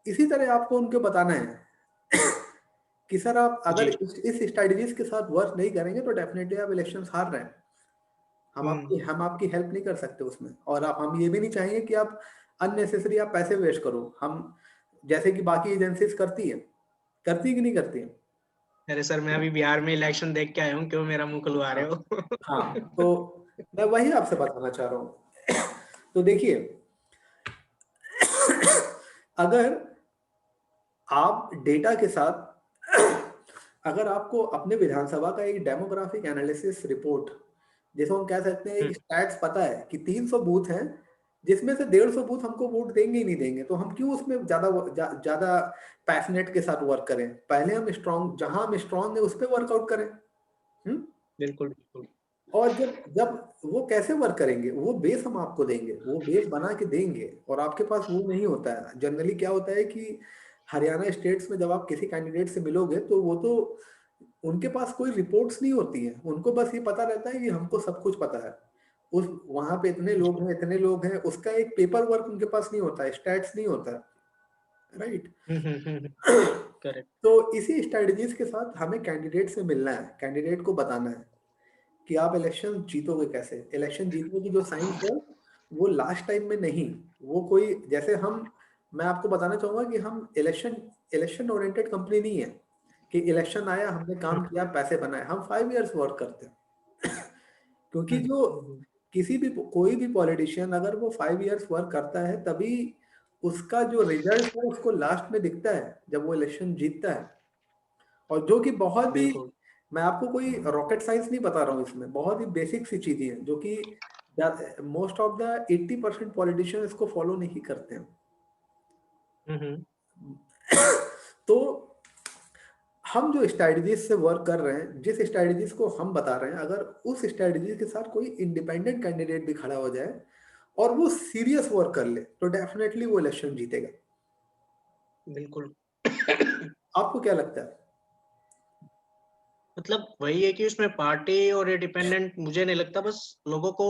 इसी तरह आपको उनको बताना है कि सर, आप अगर जी। इस स्ट्रेटजीज के साथ वर्क नहीं करेंगे तो डेफिनेटली आप इलेक्शन हार रहे हैं। हम्म। हम आपकी हेल्प नहीं कर सकते उसमें, और हम ये भी नहीं चाहेंगे कि आप अननेसेसरी आप पैसे वेस्ट करो। हम जैसे कि बाकी एजेंसीज करती है कि नहीं करती है? अरे सर, मैं अभी बिहार में इलेक्शन देख के आया हूँ, क्यों मेरा मुंह खुलवा हाँ, रहे हो? हाँ, तो मैं वही आपसे बताना चाह रहा हूँ तो देखिए, अगर आप डेटा के साथ अगर आपको अपने विधानसभा का एक डेमोग्राफिक एनालिसिस रिपोर्ट, जैसे हम कह सकते हैं एक स्टैट्स पता है कि 300 बूथ हैं, जिसमें से 150 बूथ हमको वोट देंगे ही नहीं देंगे, तो हम क्यों उसमें ज्यादा पैशनेट के साथ वर्क करें? पहले हम स्ट्रांग, जहां हम स्ट्रांग है उस पर वर्कआउट करें। हम्म। बिल्कुल, बिल्कुल। और जब जब वो कैसे वर्क करेंगे, वो बेस हम आपको देंगे, वो बेस बना के देंगे, और आपके पास वो नहीं होता है। जनरली क्या होता है कि हरियाणा स्टेट्स में जब आप किसी कैंडिडेट से मिलोगे, तो वो तो उनके पास कोई रिपोर्ट्स नहीं होती हैं, उनको बस ये पता रहता है कि हमको सब कुछ पता है, उस वहां पे इतने लोग जी। हैं, इतने लोग हैं, उसका एक पेपर वर्क उनके पास नहीं होता है, स्टैट्स नहीं होता है। राइट। करेक्ट। तो इसी स्ट्रेटजीज के साथ हमें कैंडिडेट से मिलना है, कैंडिडेट को बताना है कि आप इलेक्शन जीतोगे कैसे। इलेक्शन जीतने की जो साइंस है, वो लास्ट टाइम में नहीं, वो कोई जैसे हम, मैं आपको बताना चाहूंगा कि हम इलेक्शन इलेक्शन ओरिएंटेड कंपनी नहीं है कि इलेक्शन आया, हमने काम किया, पैसे बनाए। हम 5 इयर्स वर्क करते हैं क्योंकि जो किसी भी कोई भी पॉलिटिशियन अगर वो 5 इयर्स वर्क करता है, तभी उसका जो रिजल्ट है उसको लास्ट में दिखता है जब वो इलेक्शन जीतता है। और जो कि बहुत ही, बिल्कुल। मैं आपको कोई रॉकेट साइंस नहीं बता रहा हूँ, इसमें बहुत ही बेसिक सी चीजें हैं जो कि मोस्ट ऑफ द 80% पॉलिटिशियन इसको फॉलो नहीं करते हैं। तो हम जो स्ट्रेटजीज से वर्क कर रहे हैं, जिस स्ट्रेटजीज को हम बता रहे हैं, अगर उस स्ट्रेटजी के साथ कोई इंडिपेंडेंट कैंडिडेट भी खड़ा हो जाए और वो सीरियस वर्क कर ले, तो डेफिनेटली वो इलेक्शन जीतेगा। बिल्कुल। आपको क्या लगता है? मतलब वही है कि उसमें पार्टी और इंडिपेंडेंट मुझे नहीं लगता, बस लोगों को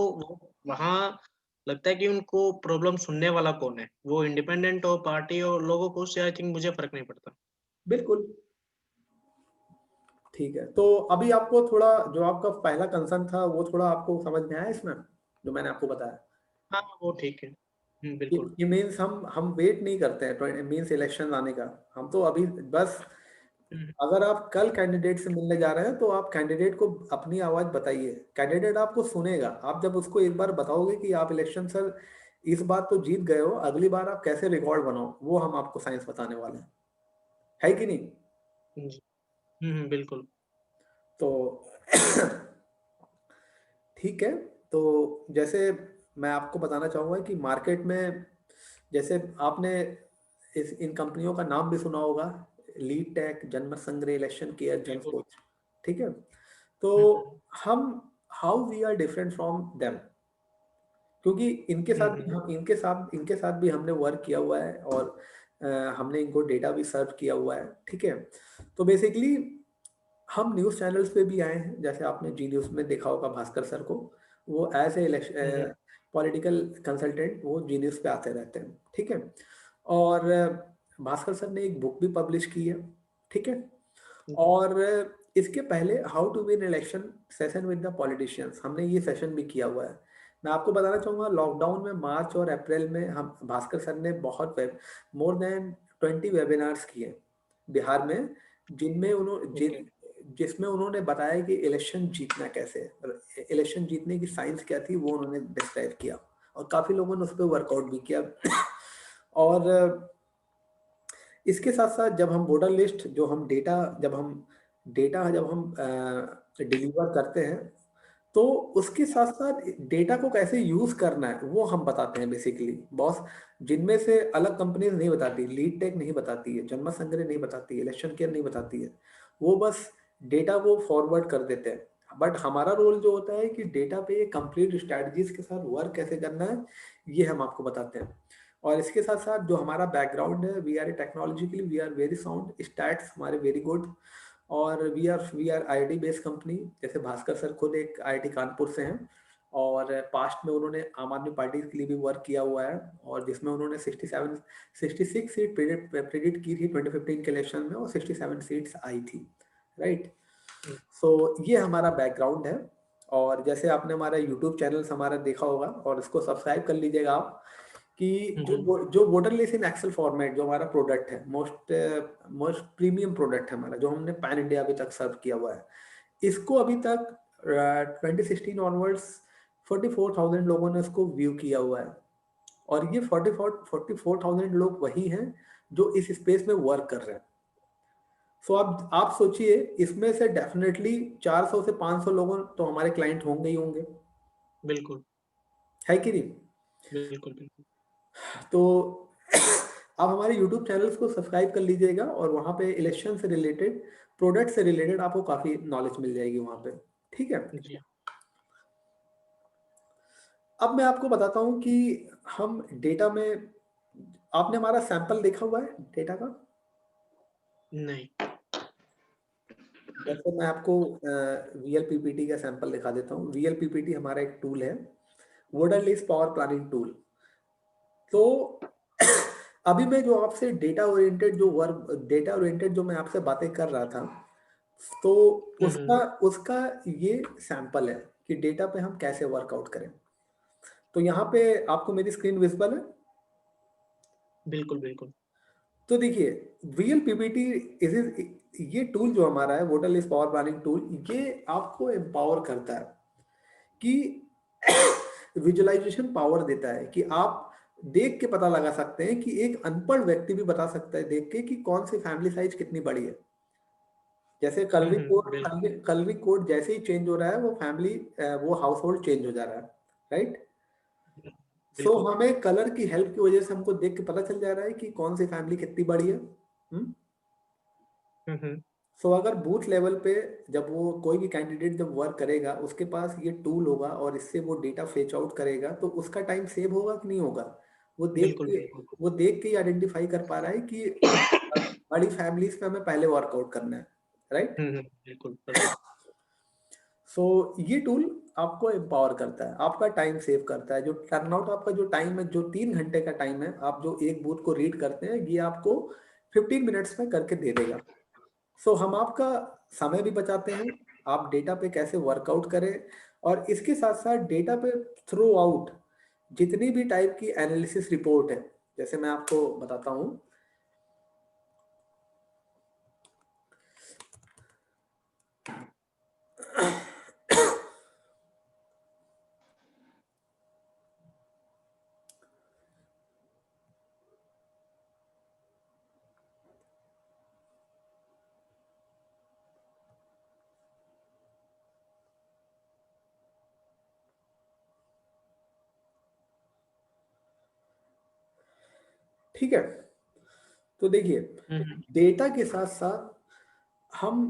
वहाँ लगता है कि उनको प्रॉब्लम सुनने वाला कौन है, वो इंडिपेंडेंट हो पार्टी और लोगों को, उससे आई थिंक मुझे फर्क नहीं पड़ता। बिल्कुल। ठीक है, तो अभी आपको थोड़ा जो आपका पहला कंसर्न था वो थोड़ा आपको समझ में आया इसमें, जो मैंने आपको बताया? हाँ, वो ठीक है। ये बिल्कुल। ये मीन्स हम वेट नहीं करते हैं मीन्स इलेक्शन आने का। हम तो अभी बस, हुँ, अगर आप कल कैंडिडेट से मिलने जा रहे हैं तो आप कैंडिडेट को अपनी आवाज बताइए, कैंडिडेट आपको सुनेगा। आप जब उसको एक बार बताओगे कि आप इलेक्शन सर इस बार तो जीत गए हो, अगली बार आप कैसे रिकॉर्ड बनाओ, वो हम आपको साइंस बताने वाले हैं, है कि नहीं? जी। बिल्कुल। तो ठीक है, तो जैसे मैं आपको बताना चाहूँगा कि मार्केट में जैसे आपने इन कंपनियों का नाम भी सुना होगा, लीड टेक, जनमत संग्रह, इलेक्शन केयर, बिल्कुल। जनस्पोच, ठीक है? तो हुँ, हुँ। हम how we are different from them, क्योंकि हुँ, हुँ। इनके साथ भी हमने वर्क किया हुआ है और हमने इनको डेटा भी सर्व किया हुआ है, ठीक है? तो बेसिकली हम न्यूज़ चैनल्स पे भी आए हैं, जैसे आपने जी न्यूज़ में देखा होगा भास्कर सर को, वो as a hmm, hmm. Political consultant वो जी न्यूज़ पे आते रहते हैं, ठीक है? और भास्कर सर ने एक बुक भी पब्लिश की है, ठीक है? जी। और इसके पहले how to win election session with the politicians, हमने ये सेशन भी किया हुआ है। मैं आपको बताना चाहूँगा, लॉकडाउन में मार्च और अप्रैल में हम भास्कर सर ने बहुत वेब मोर देन 20 वेबिनार्स किए बिहार में, जिनमें ओके। जिसमें उन्होंने बताया कि इलेक्शन जीतना कैसे है, इलेक्शन जीतने की साइंस क्या थी, वो उन्होंने डिस्क्राइब किया और काफ़ी लोगों ने उस पर वर्कआउट भी किया। और इसके साथ-साथ जब हम वोटर लिस्ट जो हम डेटा जब हम डिलीवर करते हैं, तो उसके साथ-साथ डेटा को कैसे यूज़ करना है, वो हम बताते हैं बेसिकली। बॉस, जिनमें से अलग कंपनीज़ नहीं बताती, लीड टेक नहीं बताती है, जनमत संग्रह नहीं बताती है, इलेक्शन केयर नहीं बताती है। वो बस डेटा को फॉरवर्ड कर देते हैं। बट हमारा रोल जो होता है कि डेटा पे कंप्लीट स्ट्रैटेजीज़ के साथ वर्क कैसे करना है, ये हम आपको बताते हैं। और इसके साथ-साथ जो हमारा बैकग्राउंड है, we are a technologically we are very sound, stats हमारे वेरी गुड, और we are IIT based company. जैसे भास्कर सर खुद एक आईआईटी कानपुर से हैं और पास्ट में उन्होंने आम आदमी पार्टी के लिए भी वर्क किया हुआ है, और जिसमें उन्होंने 66 सीट प्रेडिक्ट की थी 2015 के इलेक्शन में, और 67 सीट्स आई थी, राइट? हुँ, सो ये हमारा बैकग्राउंड है। और जैसे आपने हमारा यूट्यूब चैनल हमारा देखा होगा, और इसको सब्सक्राइब कर लीजिएगा आप, कि हुँ, जो हुँ। जो voter list in Excel format जो हमारा प्रोडक्ट है, मोस्ट मोस्ट प्रीमियम प्रोडक्ट है हमारा, जो हमने पैन इंडिया अभी तक सर्व किया हुआ है, इसको अभी तक 2016 ऑनवर्ड्स 44,000 लोगों ने इसको व्यू किया हुआ है। और ये 44,000 लोग वही हैं जो इस स्पेस में वर्क कर रहे हैं। सो आप सोचिए, इसमें से डेफिनेटली 400 से 500 लोगों तो हमारे क्लाइंट होंगे ही होंगे, बिल्कुल, है कि नहीं? बिल्कुल, बिल्कुल। तो आप हमारे यूट्यूब चैनल्स को सब्सक्राइब कर लीजिएगा, और वहाँ पे इलेक्शन से रिलेटेड, प्रोडक्ट से रिलेटेड आपको काफ़ी नॉलेज मिल जाएगी वहाँ पे, ठीक है? जी। अब मैं आपको बताता हूँ कि हम डेटा में, आपने हमारा सैंपल देखा हुआ है डेटा का? नहीं। जैसे मैं आपको वीएलपीपीटी का सैंपल दिखा देता हूँ। वीएलपीपीटी हमारा एक टूल है, voter list power planning tool. तो अभी मैं जो आपसे डेटा ओरिएंटेड जो मैं आपसे बातें कर रहा था, तो हुँ, उसका हुँ। उसका ये सैंपल है कि डेटा पे हम कैसे वर्कआउट करें। तो यहाँ पे आपको मेरी स्क्रीन विजिबल है? बिल्कुल, बिल्कुल। तो देखिए, वीएलपीपीटी ये टूल जो हमारा है, voter list power planning tool, ये आपको एम्पावर करता है कि विजुअलाइजेशन पावर देता है कि आप देख के पता लगा सकते हैं कि एक अनपढ़ व्यक्ति भी बता सकता है देख के कि कौन सी फैमिली साइज कितनी बड़ी है। जैसे हुँ, हुँ। बिल्कुल, कलवी कोड जैसे ही चेंज हो रहा है, वो हाउस होल्ड चेंज हो जा रहा है, राइट? सो बिल्कुल। हमें कलर की हेल्प की वजह से हमको देख के पता चल जा रहा है कि कौन सी फैमिली कितनी बड़ी है। हुँ, हुँ। सो अगर बूथ लेवल पे जब वो कोई भी कैंडिडेट जब वर्क करेगा, उसके पास ये टूल होगा और इससे वो डेटा फेच आउट करेगा, तो उसका टाइम सेव होगा कि नहीं होगा? वो देख बिल्कुल, के बिल्कुल। ही आइडेंटिफाई कर पा रहा है कि बड़ी फैमिलीज पे हमें पहले वर्कआउट करना है, राइट? बिल्कुल राइट। सो ये टूल आपको एम्पावर करता है, आपका टाइम सेव करता है। जो टर्नआउट आपका जो टाइम है, जो 3 घंटे का टाइम है, आप जो एक बूथ को रीड करते हैं, ये आपको 15 मिनट्स में करके दे देगा। सो हम आपका समय भी बचाते हैं, आप डेटा पे कैसे वर्कआउट करें, और इसके साथ साथ डेटा पे थ्रू आउट जितनी भी टाइप की एनालिसिस रिपोर्ट है, जैसे मैं आपको बताता हूँ। ठीक है, तो देखिए, डेटा के साथ साथ हम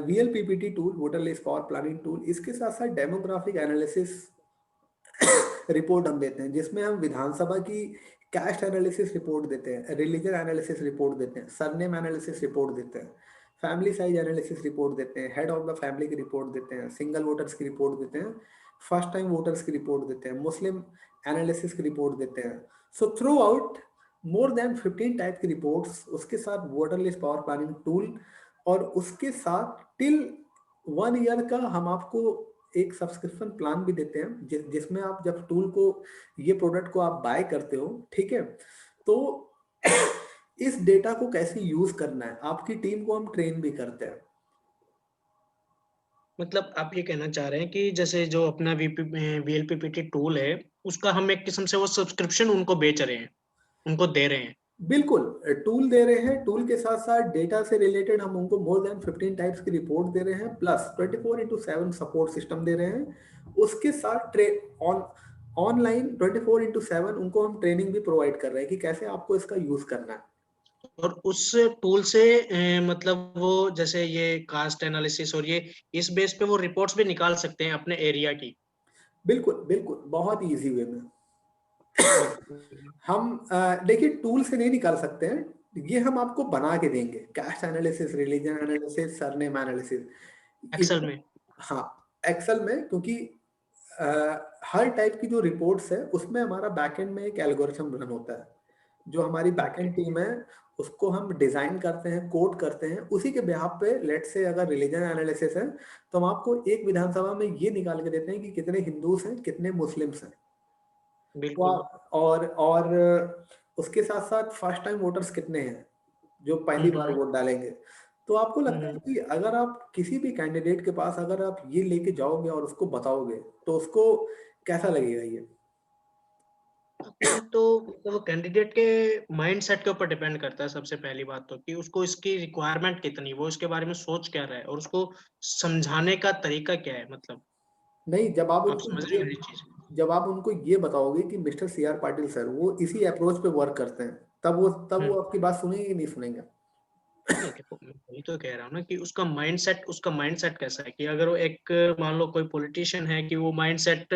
VLPPT tool, voter list power planning tool, इसके साथ साथ डेमोग्राफिक एनालिसिस रिपोर्ट हम देते हैं, जिसमें हम विधानसभा की कास्ट एनालिसिस रिपोर्ट देते हैं, रिलीजन एनालिसिस रिपोर्ट देते हैं, सरनेम एनालिसिस रिपोर्ट देते हैं, फैमिली साइज एनालिसिस रिपोर्ट देते हैं, हेड ऑफ द फैमिली की रिपोर्ट देते हैं, सिंगल वोटर्स की रिपोर्ट देते हैं, फर्स्ट टाइम वोटर्स की रिपोर्ट देते हैं, मुस्लिम एनालिसिस की रिपोर्ट देते हैं। So through out more than 15 type की रिपोर्ट्स, उसके साथ voter list power planning tool, और उसके साथ टिल 1 ईयर का हम आपको एक सब्सक्रिप्शन प्लान भी देते हैं, जिसमें आप जब टूल को, ये प्रोडक्ट को आप बाय करते हो, ठीक है, तो इस डेटा को कैसे यूज करना है, आपकी टीम को हम ट्रेन भी करते हैं। मतलब आप ये कहना चाह रहे हैं कि जैसे जो अपना वीएलपीपीटी टूल है, उसका हम एक किस्म से वो सब्सक्रिप्शन उनको बेच रहे हैं, उनको दे रहे हैं। बिल्कुल, टूल दे रहे हैं, टूल के साथ साथ डेटा से रिलेटेड हम उनको मोर देन 15 टाइप्स की रिपोर्ट दे रहे हैं, प्लस 24/7 सपोर्ट सिस्टम दे रहे हैं। उसके साथ ऑनलाइन 24/7 उनको हम ट्रेनिंग भी प्रोवाइड कर रहे हैं कि कैसे आपको इसका यूज करना है। और उस टूल से मतलब वो जैसे ये कास्ट एनालिसिस और ये इस बेस पे वो रिपोर्ट्स भी निकाल सकते हैं अपने एरिया की। बिल्कुल बिल्कुल, बहुत ही ईजी वे में। बिल्कुल। हम देखिए, टूल से नहीं निकाल सकते हैं, ये हम आपको बना के देंगे, caste analysis, religion analysis, surname analysis. Excel में। हाँ, एक्सेल में, क्योंकि अ, हर टाइप की जो रिपोर्ट्स है उसमें हमारा बैकएंड में एक एल्गोरिथम रन होता है। जो हमारी ओके। बैकएंड टीम है, उसको हम डिजाइन करते हैं, कोड करते हैं, उसी के बिहाफ पे, लेट से अगर रिलीजन एनालिसिस है, तो हम आपको एक विधानसभा में ये निकाल के देते हैं कि कितने हिंदूस हैं, कितने मुस्लिम्स हैं। बिल्कुल। और उसके साथ साथ फर्स्ट टाइम वोटर्स कितने हैं, जो पहली बार हम्म वोट डालेंगे। तो आपको लगता है हम्म। कि अगर आप किसी भी कैंडिडेट के पास अगर आप ये लेके जाओगे और उसको बताओगे, तो उसको कैसा लगेगा ये? तो मतलब वो कैंडिडेट के माइंड सेट के ऊपर डिपेंड करता है सबसे पहली बात तो, कि उसको इसकी रिक्वायरमेंट कितनी, वो इसके बारे में सोच क्या रहा है और उसको समझाने का तरीका क्या है, मतलब नहीं, आप समझ रहे हैं मेरी चीज। जब आप उनको ये बताओगे कि mister C R Patil sir वो इसी अप्रोच पे वर्क करते हैं, तब वो हम्म। आपकी बात सुनेंगे कि नहीं सुनेंगे? नहीं देखो, मैं वही तो कह रहा हूँ ना कि उसका माइंडसेट कैसा है, कि अगर वो एक मान लो कोई पॉलिटिशियन है कि वो माइंडसेट,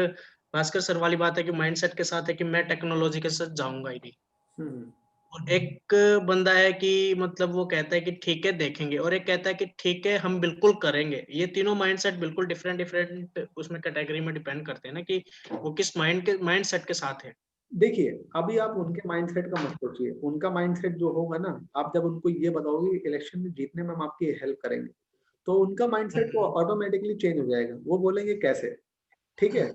भास्कर सर वाली बात है कि माइंडसेट के साथ है कि मैं टेक्नोलॉजी के साथ जाऊंगा ही नहीं। हम्म। और एक बंदा है कि मतलब वो कहता है कि ठीक है देखेंगे, और एक कहता है कि ठीक है हम बिल्कुल करेंगे। ये तीनों माइंडसेट बिल्कुल डिफरेंट डिफरेंट उसमें कैटेगरी में डिपेंड करते हैं ना, कि वो किस माइंडसेट के साथ है। देखिए, अभी आप उनके माइंडसेट का मत सोचिए, उनका माइंडसेट जो होगा ना, आप जब उनको ये बताओगे इलेक्शन में जीतने में हम आपकी हेल्प करेंगे, तो उनका माइंडसेट तो हम्म, ऑटोमेटिकली चेंज हो जाएगा, वो बोलेंगे कैसे, ठीक है।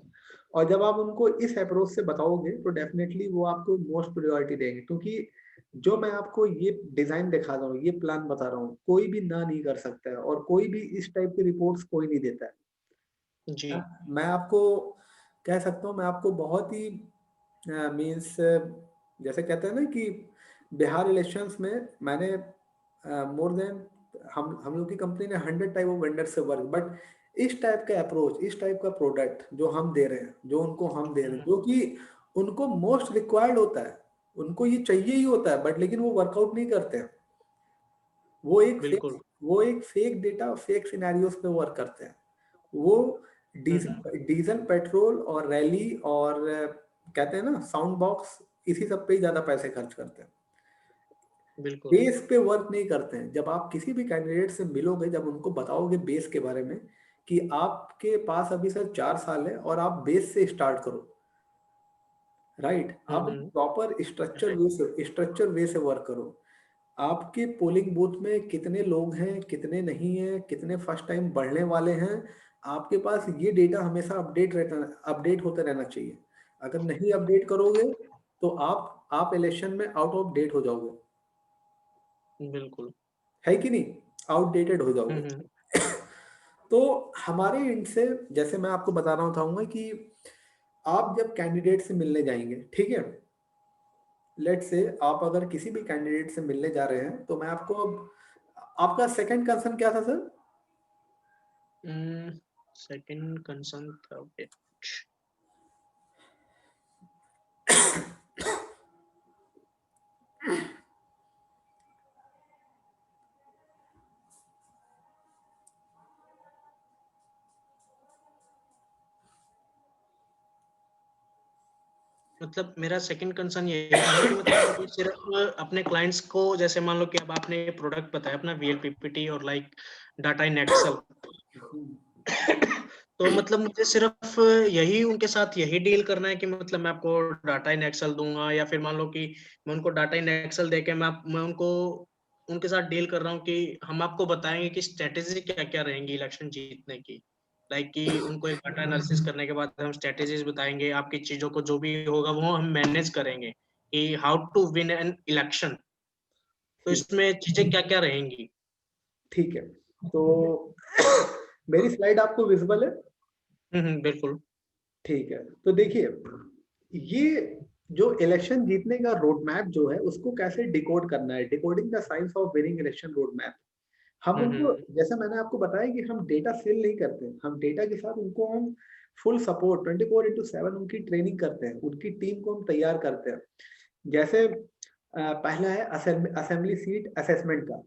और जब आप उनको इस अप्रोच से बताओगे, तो डेफिनेटली वो आपको मोस्ट प्रायोरिटी देंगे, क्योंकि जो मैं आपको ये डिजाइन दिखा रहा हूँ, ये प्लान बता रहा हूँ, कोई भी ना नहीं कर सकता है, और कोई भी इस टाइप की रिपोर्ट्स कोई नहीं देता है। जी। मैं आपको कह सकता हूँ, मैं आपको बहुत ही मीन्स, जैसे कहते हैं ना कि बिहार इलेक्शंस में मैंने मोर देन, हम लोग की कंपनी ने 100 टाइप ऑफ वेंडर से वर्क, बट इस टाइप का अप्रोच, इस टाइप का प्रोडक्ट जो हम दे रहे हैं, जो उनको हम दे रहे हैं, जो कि उनको मोस्ट रिक्वायर्ड होता है, उनको ये चाहिए ही होता है, बट लेकिन वो वर्कआउट नहीं करते हैं। वो एक फेक बिल्कुल। वो एक फेक डेटा, फेक सिनेरियोस पे वर्क करते हैं। वो हम्म डीजल पेट्रोल और रैली और कहते हैं ना साउंड बॉक्स, इसी सब पे ही ज्यादा पैसे खर्च करते हैं। बिल्कुल। बेस पे वर्क नहीं करते हैं। जब आप किसी भी कैंडिडेट से मिलोगे, जब उनको बताओगे बेस के बारे में कि आपके पास अभी सर 4 साल है और आप बेस से स्टार्ट करो, राइट? हुँ, आप हुँ। Proper correct. स्ट्रक्चर वे से वर्क करो। आपके पोलिंग बूथ में कितने लोग हैं, कितने नहीं हैं, कितने फर्स्ट टाइम बढ़ने वाले हैं, आपके पास ये डेटा हमेशा अपडेट होते रहना चाहिए। अगर नहीं अपडेट करोगे तो आप इलेक्शन में आउट ऑफ डेट हो जाओगे, बिल्कुल। है कि नहीं? आउटडेटेड हो हुँ, जाओगे। हुँ। तो हमारे एंड से जैसे मैं आपको बताना चाहूँगा कि आप जब कैंडिडेट से मिलने जाएँगे, ठीक है? लेट्स से आप अगर किसी भी कैंडिडेट से मिलने जा रहे हैं, तो मैं आपको अब आपका सेकंड कंसर्न क्या था सर? सेकंड कंसर्न था वेट। मतलब मेरा सेकंड कंसर्न यही था ना कि मतलब मुझे सिर्फ़ अपने क्लाइंट्स को, जैसे मान लो कि अब आपने प्रोडक्ट बताया अपना वीएलपीपीटी और लाइक डाटा इन एक्सेल। हुँ, तो मतलब मुझे सिर्फ़ यही उनके साथ यही डील करना है कि मतलब मैं आपको डाटा इन एक्सेल दूँगा, या फिर मान लो कि मैं उनको डाटा इन एक्सेल देके मैं उनको उनके साथ डील कर रहा हूँ कि हम आपको बताएँगे कि स्ट्रैटेजी क्या-क्या रहेंगी इलेक्शन जीतने की। लाइक कि उनको एक डाटा एनालिसिस करने के बाद हम स्ट्रैटेजीज़ बताएँगे, आपकी चीज़ों को जो भी होगा वो हम मैनेज करेंगे कि how to win an election. तो ठीक इसमें चीज़ें क्या-क्या रहेंगी? ठीक है। तो मेरी स्लाइड आपको विज़िबल है? हुँ, हुँ, बिल्कुल। ठीक है। तो देखिए, ये जो इलेक्शन जीतने का रोड मैप जो है, उसको कैसे डिकोड करना है, decoding the science of winning election road map. हम हुँ, उनको हुँ। जैसे मैंने आपको बताया कि हम डेटा सेल नहीं करते हैं, हम डेटा के साथ उनको हम फुल सपोर्ट 24/7 उनकी ट्रेनिंग करते हैं, उनकी टीम को हम तैयार करते हैं। जैसे पहला है असेंबली सीट असेसमेंट का,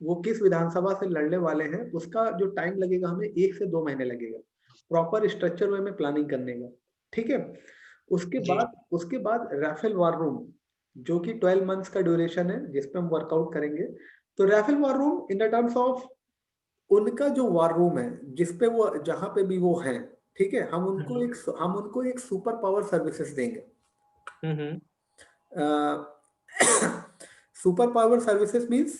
वो किस विधानसभा से लड़ने वाले हैं, उसका जो टाइम लगेगा हमें 1 से 2 महीने लगेगा, प्रॉपर स्ट्रक्चर वे में प्लानिंग करने का, ठीक है? जी। उसके बाद राफेल वॉर रूम, जो कि 12 मंथ्स का ड्यूरेशन है, जिस पे हम वर्कआउट करेंगे। तो Rafale war room in the terms of उनका जो वॉर रूम है, जिस पे वो जहाँ पे भी वो हैं, ठीक है? हुँ, हुँ। हम उनको एक सुपर पावर सर्विसेज़ देंगे। हुँ, हुँ। सुपर पावर सर्विसेज मीन्स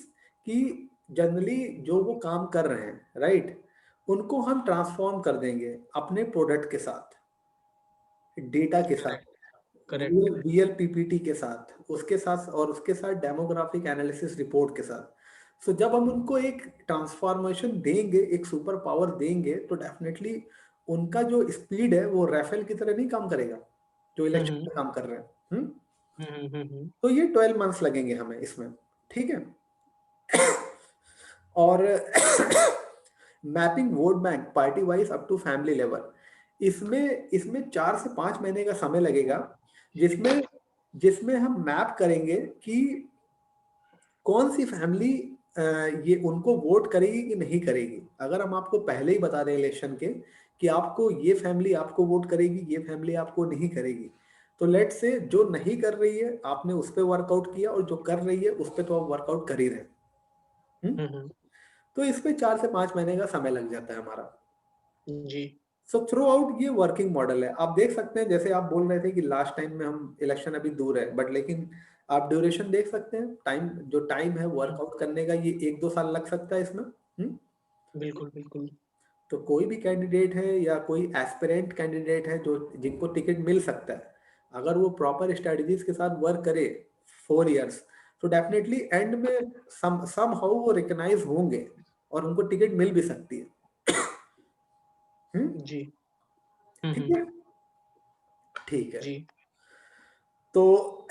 कि जनरली जो वो काम कर रहे हैं, राइट, उनको हम ट्रांसफॉर्म कर देंगे अपने प्रोडक्ट के साथ, डेटा के साथ, करेक्ट, करेक्ट। वीएलपीपीटी के साथ, उसके साथ डेमोग्राफिक एनालिसिस रिपोर्ट के साथ। सो जब हम उनको एक ट्रांसफॉर्मेशन देंगे, एक सुपर पावर देंगे, तो डेफिनेटली उनका जो स्पीड है वो राफेल की तरह नहीं काम करेगा, जो हुँ, इलेक्शन हुँ। में काम कर रहे हैं। हुँ? हुँ, हुँ, हुँ, हुँ। तो ये 12 मंथ्स लगेंगे हमें इसमें, ठीक है? और mapping vote bank party wise up to family level, इसमें इसमें 4 से 5 महीने का समय लगेगा, जिसमें जिसमें हम मैप करेंगे कि कौन-सी फैमिली ये उनको वोट करेगी कि नहीं करेगी। अगर हम आपको पहले ही बता दें इलेक्शन के कि आपको ये फैमिली आपको वोट करेगी, ये फैमिली आपको नहीं करेगी। तो लेट्स से जो नहीं कर रही है, आपने उस पे वर्कआउट किया और जो कर रही है, उस पे तो आप वर्कआउट कर ही रहे हैं। हुँ? हुँ, हुँ। तो इसमें 4 से 5 महीने का समय लग जाता है हमारा। जी। सो थ्रू आउट ये वर्किंग मॉडल है। आप देख सकते हैं जैसे आप बोल रहे थे कि लास्ट टाइम में हम इलेक्शन अभी दूर है, बट लेकिन आप ड्यूरेशन देख सकते हैं, टाइम है हुँ। वर्कआउट करने का, ये 1-2 साल लग सकता है इसमें। हुँ? बिल्कुल, बिल्कुल। तो कोई भी कैंडिडेट है या कोई एस्पिरेंट कैंडिडेट है जो जिनको टिकट मिल सकता है, अगर वो प्रॉपर स्ट्रेटजीज के साथ वर्क करे 4 इयर्स, तो डेफिनेटली एंड में समहाउ वो रिकॉग्नाइज होंगे और उनको टिकट मिल भी सकती है। हुँ? जी। हुँ, ठीक हुँ। है? ठीक है। जी। तो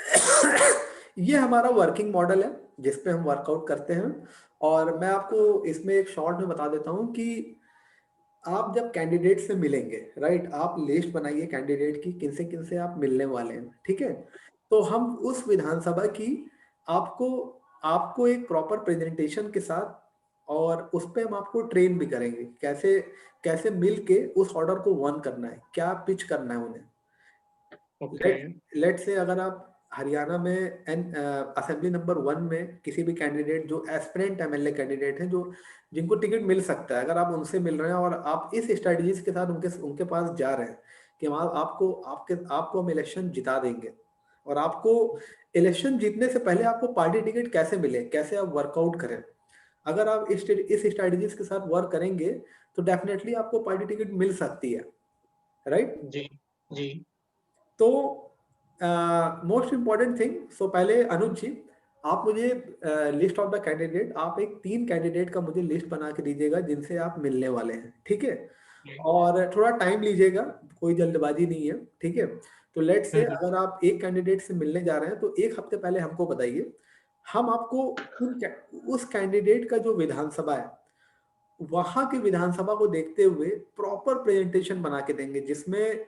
ये हमारा वर्किंग मॉडल है जिस पे हम वर्कआउट करते हैं, और मैं आपको इसमें एक शॉर्ट में बता देता हूँ कि आप जब कैंडिडेट से मिलेंगे, राइट, आप लिस्ट बनाइए कैंडिडेट की, किन से आप मिलने वाले हैं, ठीक है? तो हम उस विधानसभा की आपको आपको एक प्रॉपर प्रेजेंटेशन के साथ, और उस पे हम आपको ट्रेन भी करेंगे कैसे कैसे मिल के उस ऑर्डर को वन करना है, क्या पिच करना है उन्हें। ओके। लेट लेट से अगर आप हरियाणा में असेंबली नंबर 1 में किसी भी कैंडिडेट जो एस्पिरेंट एमएलए कैंडिडेट हैं, जो जिनको टिकट मिल सकता है, अगर आप उनसे मिल रहे हैं और आप इस स्ट्रेटजीज के साथ उनके उनके पास जा रहे हैं कि वहाँ आपको हम इलेक्शन जिता देंगे, और आपको इलेक्शन जीतने से पहले आपको पार्टी टिकट कैसे मिले, कैसे आप वर्कआउट करें, अगर आप इस स्ट्रेटजीज के साथ वर्क करेंगे तो डेफिनेटली आपको पार्टी टिकट मिल सकती है, राइट। जी जी। तो मोस्ट इम्पॉर्टेंट थिंग, सो पहले अनुज जी, आप मुझे लिस्ट ऑफ द कैंडिडेट, आप एक 3 कैंडिडेट का मुझे लिस्ट बना के दीजिएगा जिनसे आप मिलने वाले हैं, ठीक है। और थोड़ा टाइम लीजिएगा, कोई जल्दबाजी नहीं है, ठीक है। तो लेट्स से हम्म, अगर आप एक कैंडिडेट से मिलने जा रहे हैं तो 1 हफ्ते पहले हमको बताइए, हम आपको उस कैंडिडेट का जो विधानसभा है, वहां की विधानसभा को देखते हुए प्रॉपर प्रेजेंटेशन बना के देंगे, जिसमें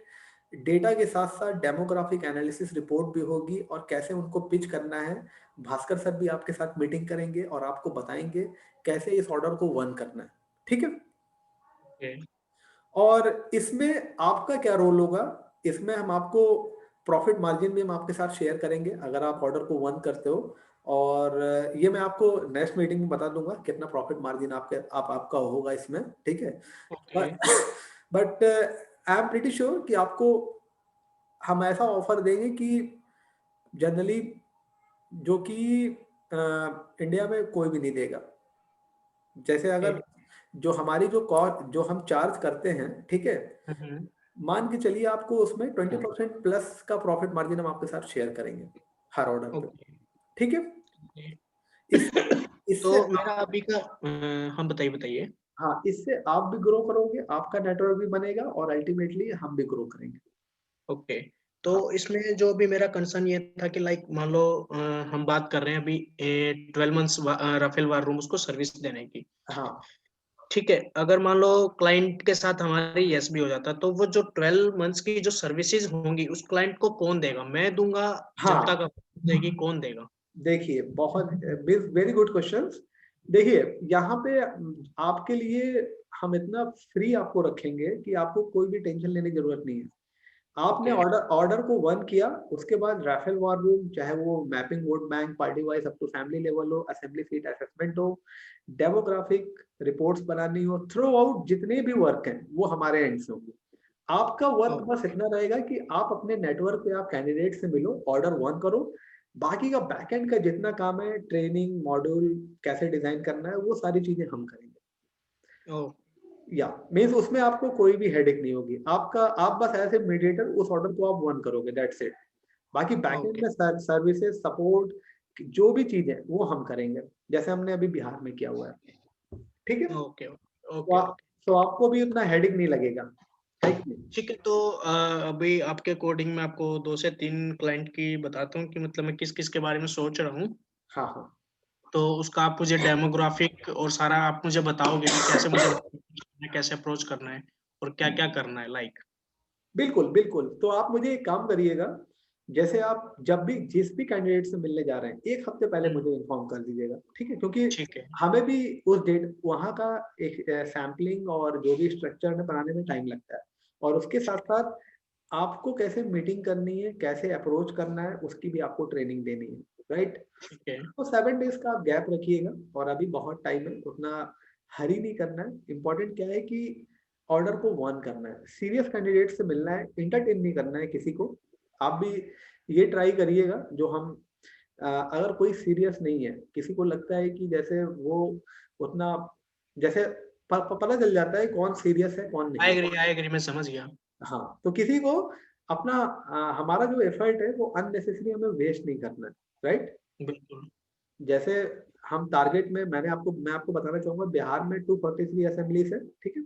डेटा के साथ साथ डेमोग्राफिक एनालिसिस रिपोर्ट भी होगी और कैसे उनको पिच करना है। भास्कर सर भी आपके साथ मीटिंग करेंगे और आपको बताएंगे कैसे इस ऑर्डर को वन करना है, ठीक है। ओके। और इसमें आपका क्या रोल होगा, इसमें हम आपको प्रॉफिट मार्जिन भी हम आपके साथ शेयर करेंगे अगर आप ऑर्डर को वन करते हो, और ये मैं आपको नेक्स्ट मीटिंग में बता दूंगा कितना प्रॉफिट मार्जिन आपका होगा इसमें, ठीक है। Okay. But I am pretty sure कि आपको हम ऐसा ऑफर देंगे कि जनरली जो कि इंडिया में कोई भी नहीं देगा। जैसे अगर जो हमारी जो कॉस्ट जो हम चार्ज करते हैं, ठीक है, हम्म, मान के चलिए आपको उसमें 20% प्लस का प्रॉफिट मार्जिन हम आपके साथ शेयर करेंगे हर ऑर्डर पे, ओके। ठीक है। इस तो इससे मेरा आप, अभी का हम बताइए बताइए। हाँ, इससे आप भी ग्रो करोगे, आपका नेटवर्क भी बनेगा और अल्टीमेटली हम भी ग्रो करेंगे। ओके। तो हाँ इसमें जो भी मेरा कंसर्न ये था कि लाइक मान लो हम बात कर रहे हैं अभी 12 मंथ्स राफेल वार रूम उसको सर्विस देने की। हाँ ठीक है, अगर मान लो क्लाइंट के साथ हमारी यस भी हो जाता तो वो जो 12 मंथ्स की जो सर्विसेज होंगी उस क्लाइंट को कौन देगा? मैं दूंगा? जनता हाँ, का देगी? कौन देगा? देखिए बहुत वेरी गुड क्वेश्चंस। देखिए यहाँ पे आपके लिए हम इतना फ्री आपको रखेंगे कि आपको कोई भी टेंशन लेने की जरूरत नहीं है। आपने ओके। ऑर्डर ऑर्डर को वन किया, उसके बाद राफेल वॉर रूम, चाहे वो mapping vote bank party wise up to family level हो, असेंबली सीट असेसमेंट हो, डेमोग्राफिक रिपोर्ट्स बनानी हो, थ्रू आउट जितने भी वर्क हैं वो हमारे एंड से होंगे। आपका वर्क बस ओके। इतना रहेगा कि आप अपने नेटवर्क पे आप कैंडिडेट से मिलो, ऑर्डर वन करो, बाकी का बैकएंड का जितना काम है, ट्रेनिंग मॉड्यूल कैसे डिजाइन करना है, वो सारी चीजें हम करेंगे। ओ। या मीन्स उसमें आपको कोई भी हेडेक नहीं होगी, आप बस एज ए मीडिएटर उस ऑर्डर को आप वन करोगे, दैट्स इट। बाकी बैकएंड ओके। में सर्विसेज सपोर्ट जो भी चीजें वो हम करेंगे, जैसे हमने अभी बिहार में किया हुआ है, ठीक है। ओके। तो ओके। ओके। तो आपको भी उतना हेडेक नहीं लगेगा, है कि नहीं? ठीक है, तो अभी आपके अकॉर्डिंग मैं आपको 2 से 3 क्लाइंट की बताता हूँ कि मतलब मैं किस किस के बारे में सोच रहा हूँ। हाँ हाँ, तो उसका आप मुझे डेमोग्राफिक और सारा आप मुझे बताओगे कि कैसे मुझे कैसे अप्रोच करना है और क्या क्या करना है लाइक। बिल्कुल बिल्कुल। तो आप मुझे एक काम करिएगा, जैसे आप जब भी जिस भी कैंडिडेट से मिलने जा रहे हैं 1 हफ्ते पहले मुझे इन्फॉर्म कर दीजिएगा, ठीक है, क्योंकि ठीक है। हमें भी उस डेट वहाँ का एक सैम्पलिंग और जो भी स्ट्रक्चर में बनाने में टाइम लगता है, और उसके साथ साथ आपको कैसे मीटिंग करनी है, कैसे अप्रोच करना है, उसकी भी आपको ट्रेनिंग देनी है, राइट। ठीक है। तो 7 डेज का आप गैप रखिएगा, और अभी बहुत टाइम है, उतना हरी नहीं करना है। इंपॉर्टेंट क्या है कि ऑर्डर को वन करना है, सीरियस कैंडिडेट से मिलना है, इंटरटेन नहीं करना है किसी को। आप भी ये ट्राई करिएगा, जो हम अगर कोई सीरियस नहीं है, किसी को लगता है कि जैसे वो उतना, जैसे पता चल जाता है कौन सीरियस है कौन नहीं। आई एग्री, मैं समझ गया। हाँ, तो किसी को अपना हमारा जो एफर्ट है वो अननेसेसरी हमें वेस्ट नहीं करना है, राइट। बिल्कुल। जैसे हम टारगेट में, मैं आपको बताना चाहूंगा, बिहार में 243 असेंबलीज है, ठीक है।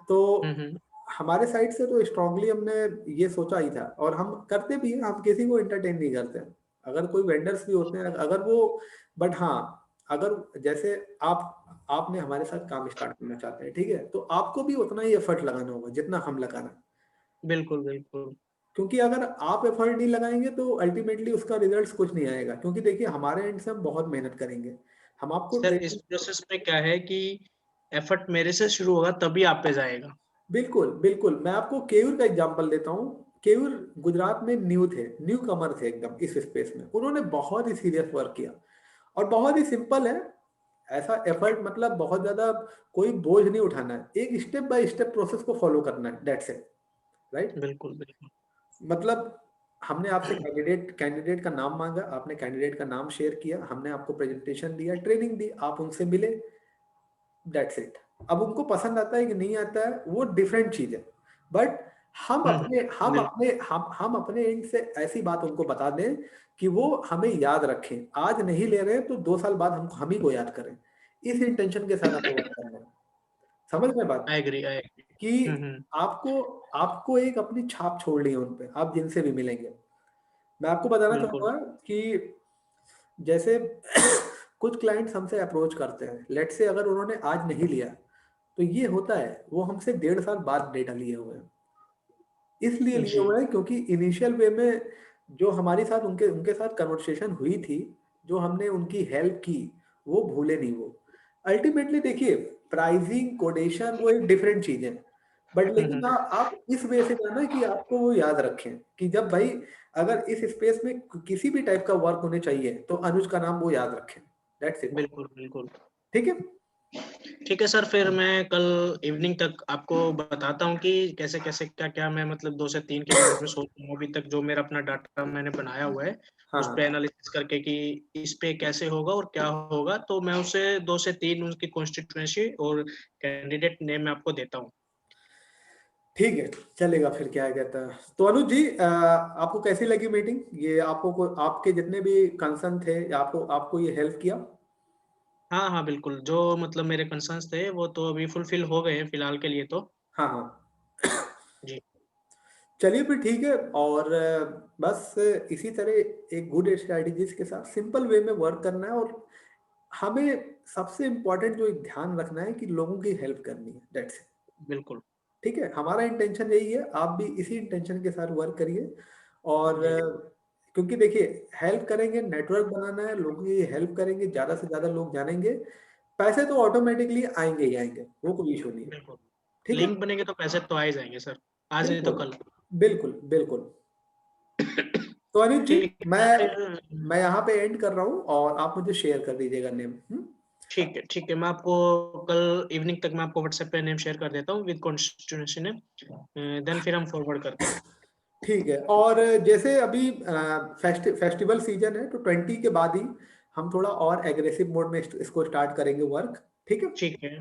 तो हम्म। हमारे साइड से तो स्ट्रांगली हमने ये सोचा ही था, और हम करते भी हैं, हम किसी को एंटरटेन नहीं करते हैं। अगर कोई वेंडर्स भी होते हैं, अगर वो, बट हाँ, अगर जैसे आपने हमारे साथ काम स्टार्ट करना चाहते हैं, ठीक है, तो आपको भी उतना ही एफर्ट लगाना होगा जितना हम लगाना है। बिल्कुल बिल्कुल। क्योंकि अगर आप एफर्ट नहीं लगाएंगे तो अल्टीमेटली उसका रिजल्ट कुछ नहीं आएगा, क्योंकि देखिए हमारे एंड से हम बहुत मेहनत करेंगे, हम आपको सर इस ट्रेनिंग। प्रोसेस में क्या है कि एफर्ट मेरे से शुरू होगा तभी आप पे जाएगा। बिल्कुल बिल्कुल, मैं आपको केयूर का एग्जांपल देता हूँ। केवल गुजरात में न्यू कमर थे एकदम इस स्पेस में। उन्होंने बहुत ही सीरियस वर्क किया और बहुत ही सिंपल है ऐसा एफर्ट, मतलब बहुत ज्यादा कोई बोझ नहीं उठाना है, एक स्टेप बाय स्टेप प्रोसेस को फॉलो करना है, दैट्स इट, राइट। बिल्कुल बिल्कुल। मतलब हमने आपसे कैंडिडेट का नाम मांगा, आपने कैंडिडेट का नाम शेयर किया, हमने आपको प्रेजेंटेशन दिया, ट्रेनिंग दी, आप उनसे मिले, दैट्स इट। अब उनको पसंद आता है कि नहीं आता है वो डिफरेंट चीज है, बट बिल्कुल हम अपने एंड से ऐसी बात उनको बता दें कि वो हमें याद रखें, आज नहीं ले रहे तो 2 साल बाद हम ही को याद करें, इस इंटेंशन के साथ हमें वर्क करना है। समझ में बात आई एग्री आई एग्री। कि आपको आपको एक अपनी छाप छोड़नी है उन पे, आप जिनसे भी मिलेंगे। मैं आपको बताना बिल्कुल चाहूंगा कि जैसे कुछ क्लाइंट्स हमसे अप्रोच करते हैं, लेट से अगर उन्होंने आज नहीं लिया तो ये होता है वो हमसे 1.5 साल बाद डेटा लिए हुए हैं। इसलिए लिए जी हुए हैं क्योंकि इनिशियल वे में जो हमारे साथ उनके उनके साथ कन्वर्सेशन हुई थी, जो हमने उनकी हेल्प की, वो भूले नहीं वो। अल्टीमेटली देखिए, प्राइसिंग कोडेशन वो एक डिफरेंट चीज है, बट लेकिन आप इस वे से जाना कि आपको वो याद रखें कि जब भाई अगर इस स्पेस में किसी भी टाइप का वर्क होने चाहिए तो अनुज का नाम वो याद रखें, दैट्स इट। बिल्कुल बिल्कुल। ठीक है। ठीक है सर, फिर मैं कल इवनिंग तक आपको बताता हूँ कि कैसे कैसे क्या क्या मैं मतलब 2 से 3 के बीच में सोच रहा हूँ। अभी तक जो मेरा अपना डाटा मैंने बनाया हुआ है उस पे हाँ एनालिसिस करके कि इस पे कैसे होगा और क्या होगा, तो मैं उसे 2 से 3 उनकी कॉन्स्टिट्यूएंसी और कैंडिडेट नेम मैं आपको देता हूँ। ठीक है, चलेगा। फिर क्या कहता है तो अनुज जी, आपको कैसी लगी मीटिंग? ये आपके जितने भी कंसर्न थे, आपको ये हेल्प किया? हाँ हाँ बिल्कुल, जो मतलब मेरे कंसर्न्स थे वो तो अभी फुलफिल हो गए हैं फिलहाल के लिए तो। हाँ हाँ। जी चलिए फिर ठीक है। और बस इसी तरह एक गुड स्ट्रेटजीज के साथ सिंपल वे में वर्क करना है, और हमें सबसे इम्पोर्टेंट जो एक ध्यान रखना है कि लोगों की हेल्प करनी है, दैट्स इट। बिल्कुल। ठीक है, हमारा इंटेंशन यही है, आप भी इसी इंटेंशन के साथ वर्क करिए। और जी क्योंकि देखिए, हेल्प करेंगे, नेटवर्क बनाना है, लोगों की हेल्प करेंगे, ज़्यादा से ज़्यादा लोग जानेंगे, पैसे तो ऑटोमेटिकली आएंगे ही आएंगे, वो कोई इशू नहीं है। बिल्कुल। ठीक है। लिंक बनेंगे तो पैसे तो आ ही जाएंगे सर, आज नहीं तो बिल्कुल कल। बिल्कुल बिल्कुल। तो अनिल जी, ठीक है मैं फिर। मैं यहाँ पे एंड कर रहा हूँ और आप मुझे शेयर कर दीजिएगा नेम। ठीक है ठीक है, मैं आपको कल इवनिंग तक मैं आपको व्हाट्सएप पे नेम शेयर कर देता हूँ विद कॉन्स्टिट्यूएंसी नेम, देन फिर हम फॉरवर्ड करते हैं। ठीक है। और जैसे अभी फेस्टिवल सीजन है तो 20 के बाद ही हम थोड़ा और एग्रेसिव मोड में इसको स्टार्ट करेंगे वर्क। ठीक है। ठीक है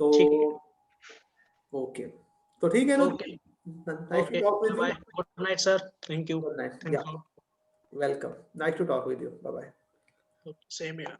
तो ठीक है। ओके, तो ठीक है ना। Okay nice to okay, talk bye with you. Bye, good night sir, thank you. Good night, yeah thanks welcome, nice to talk with you, bye bye. Same here.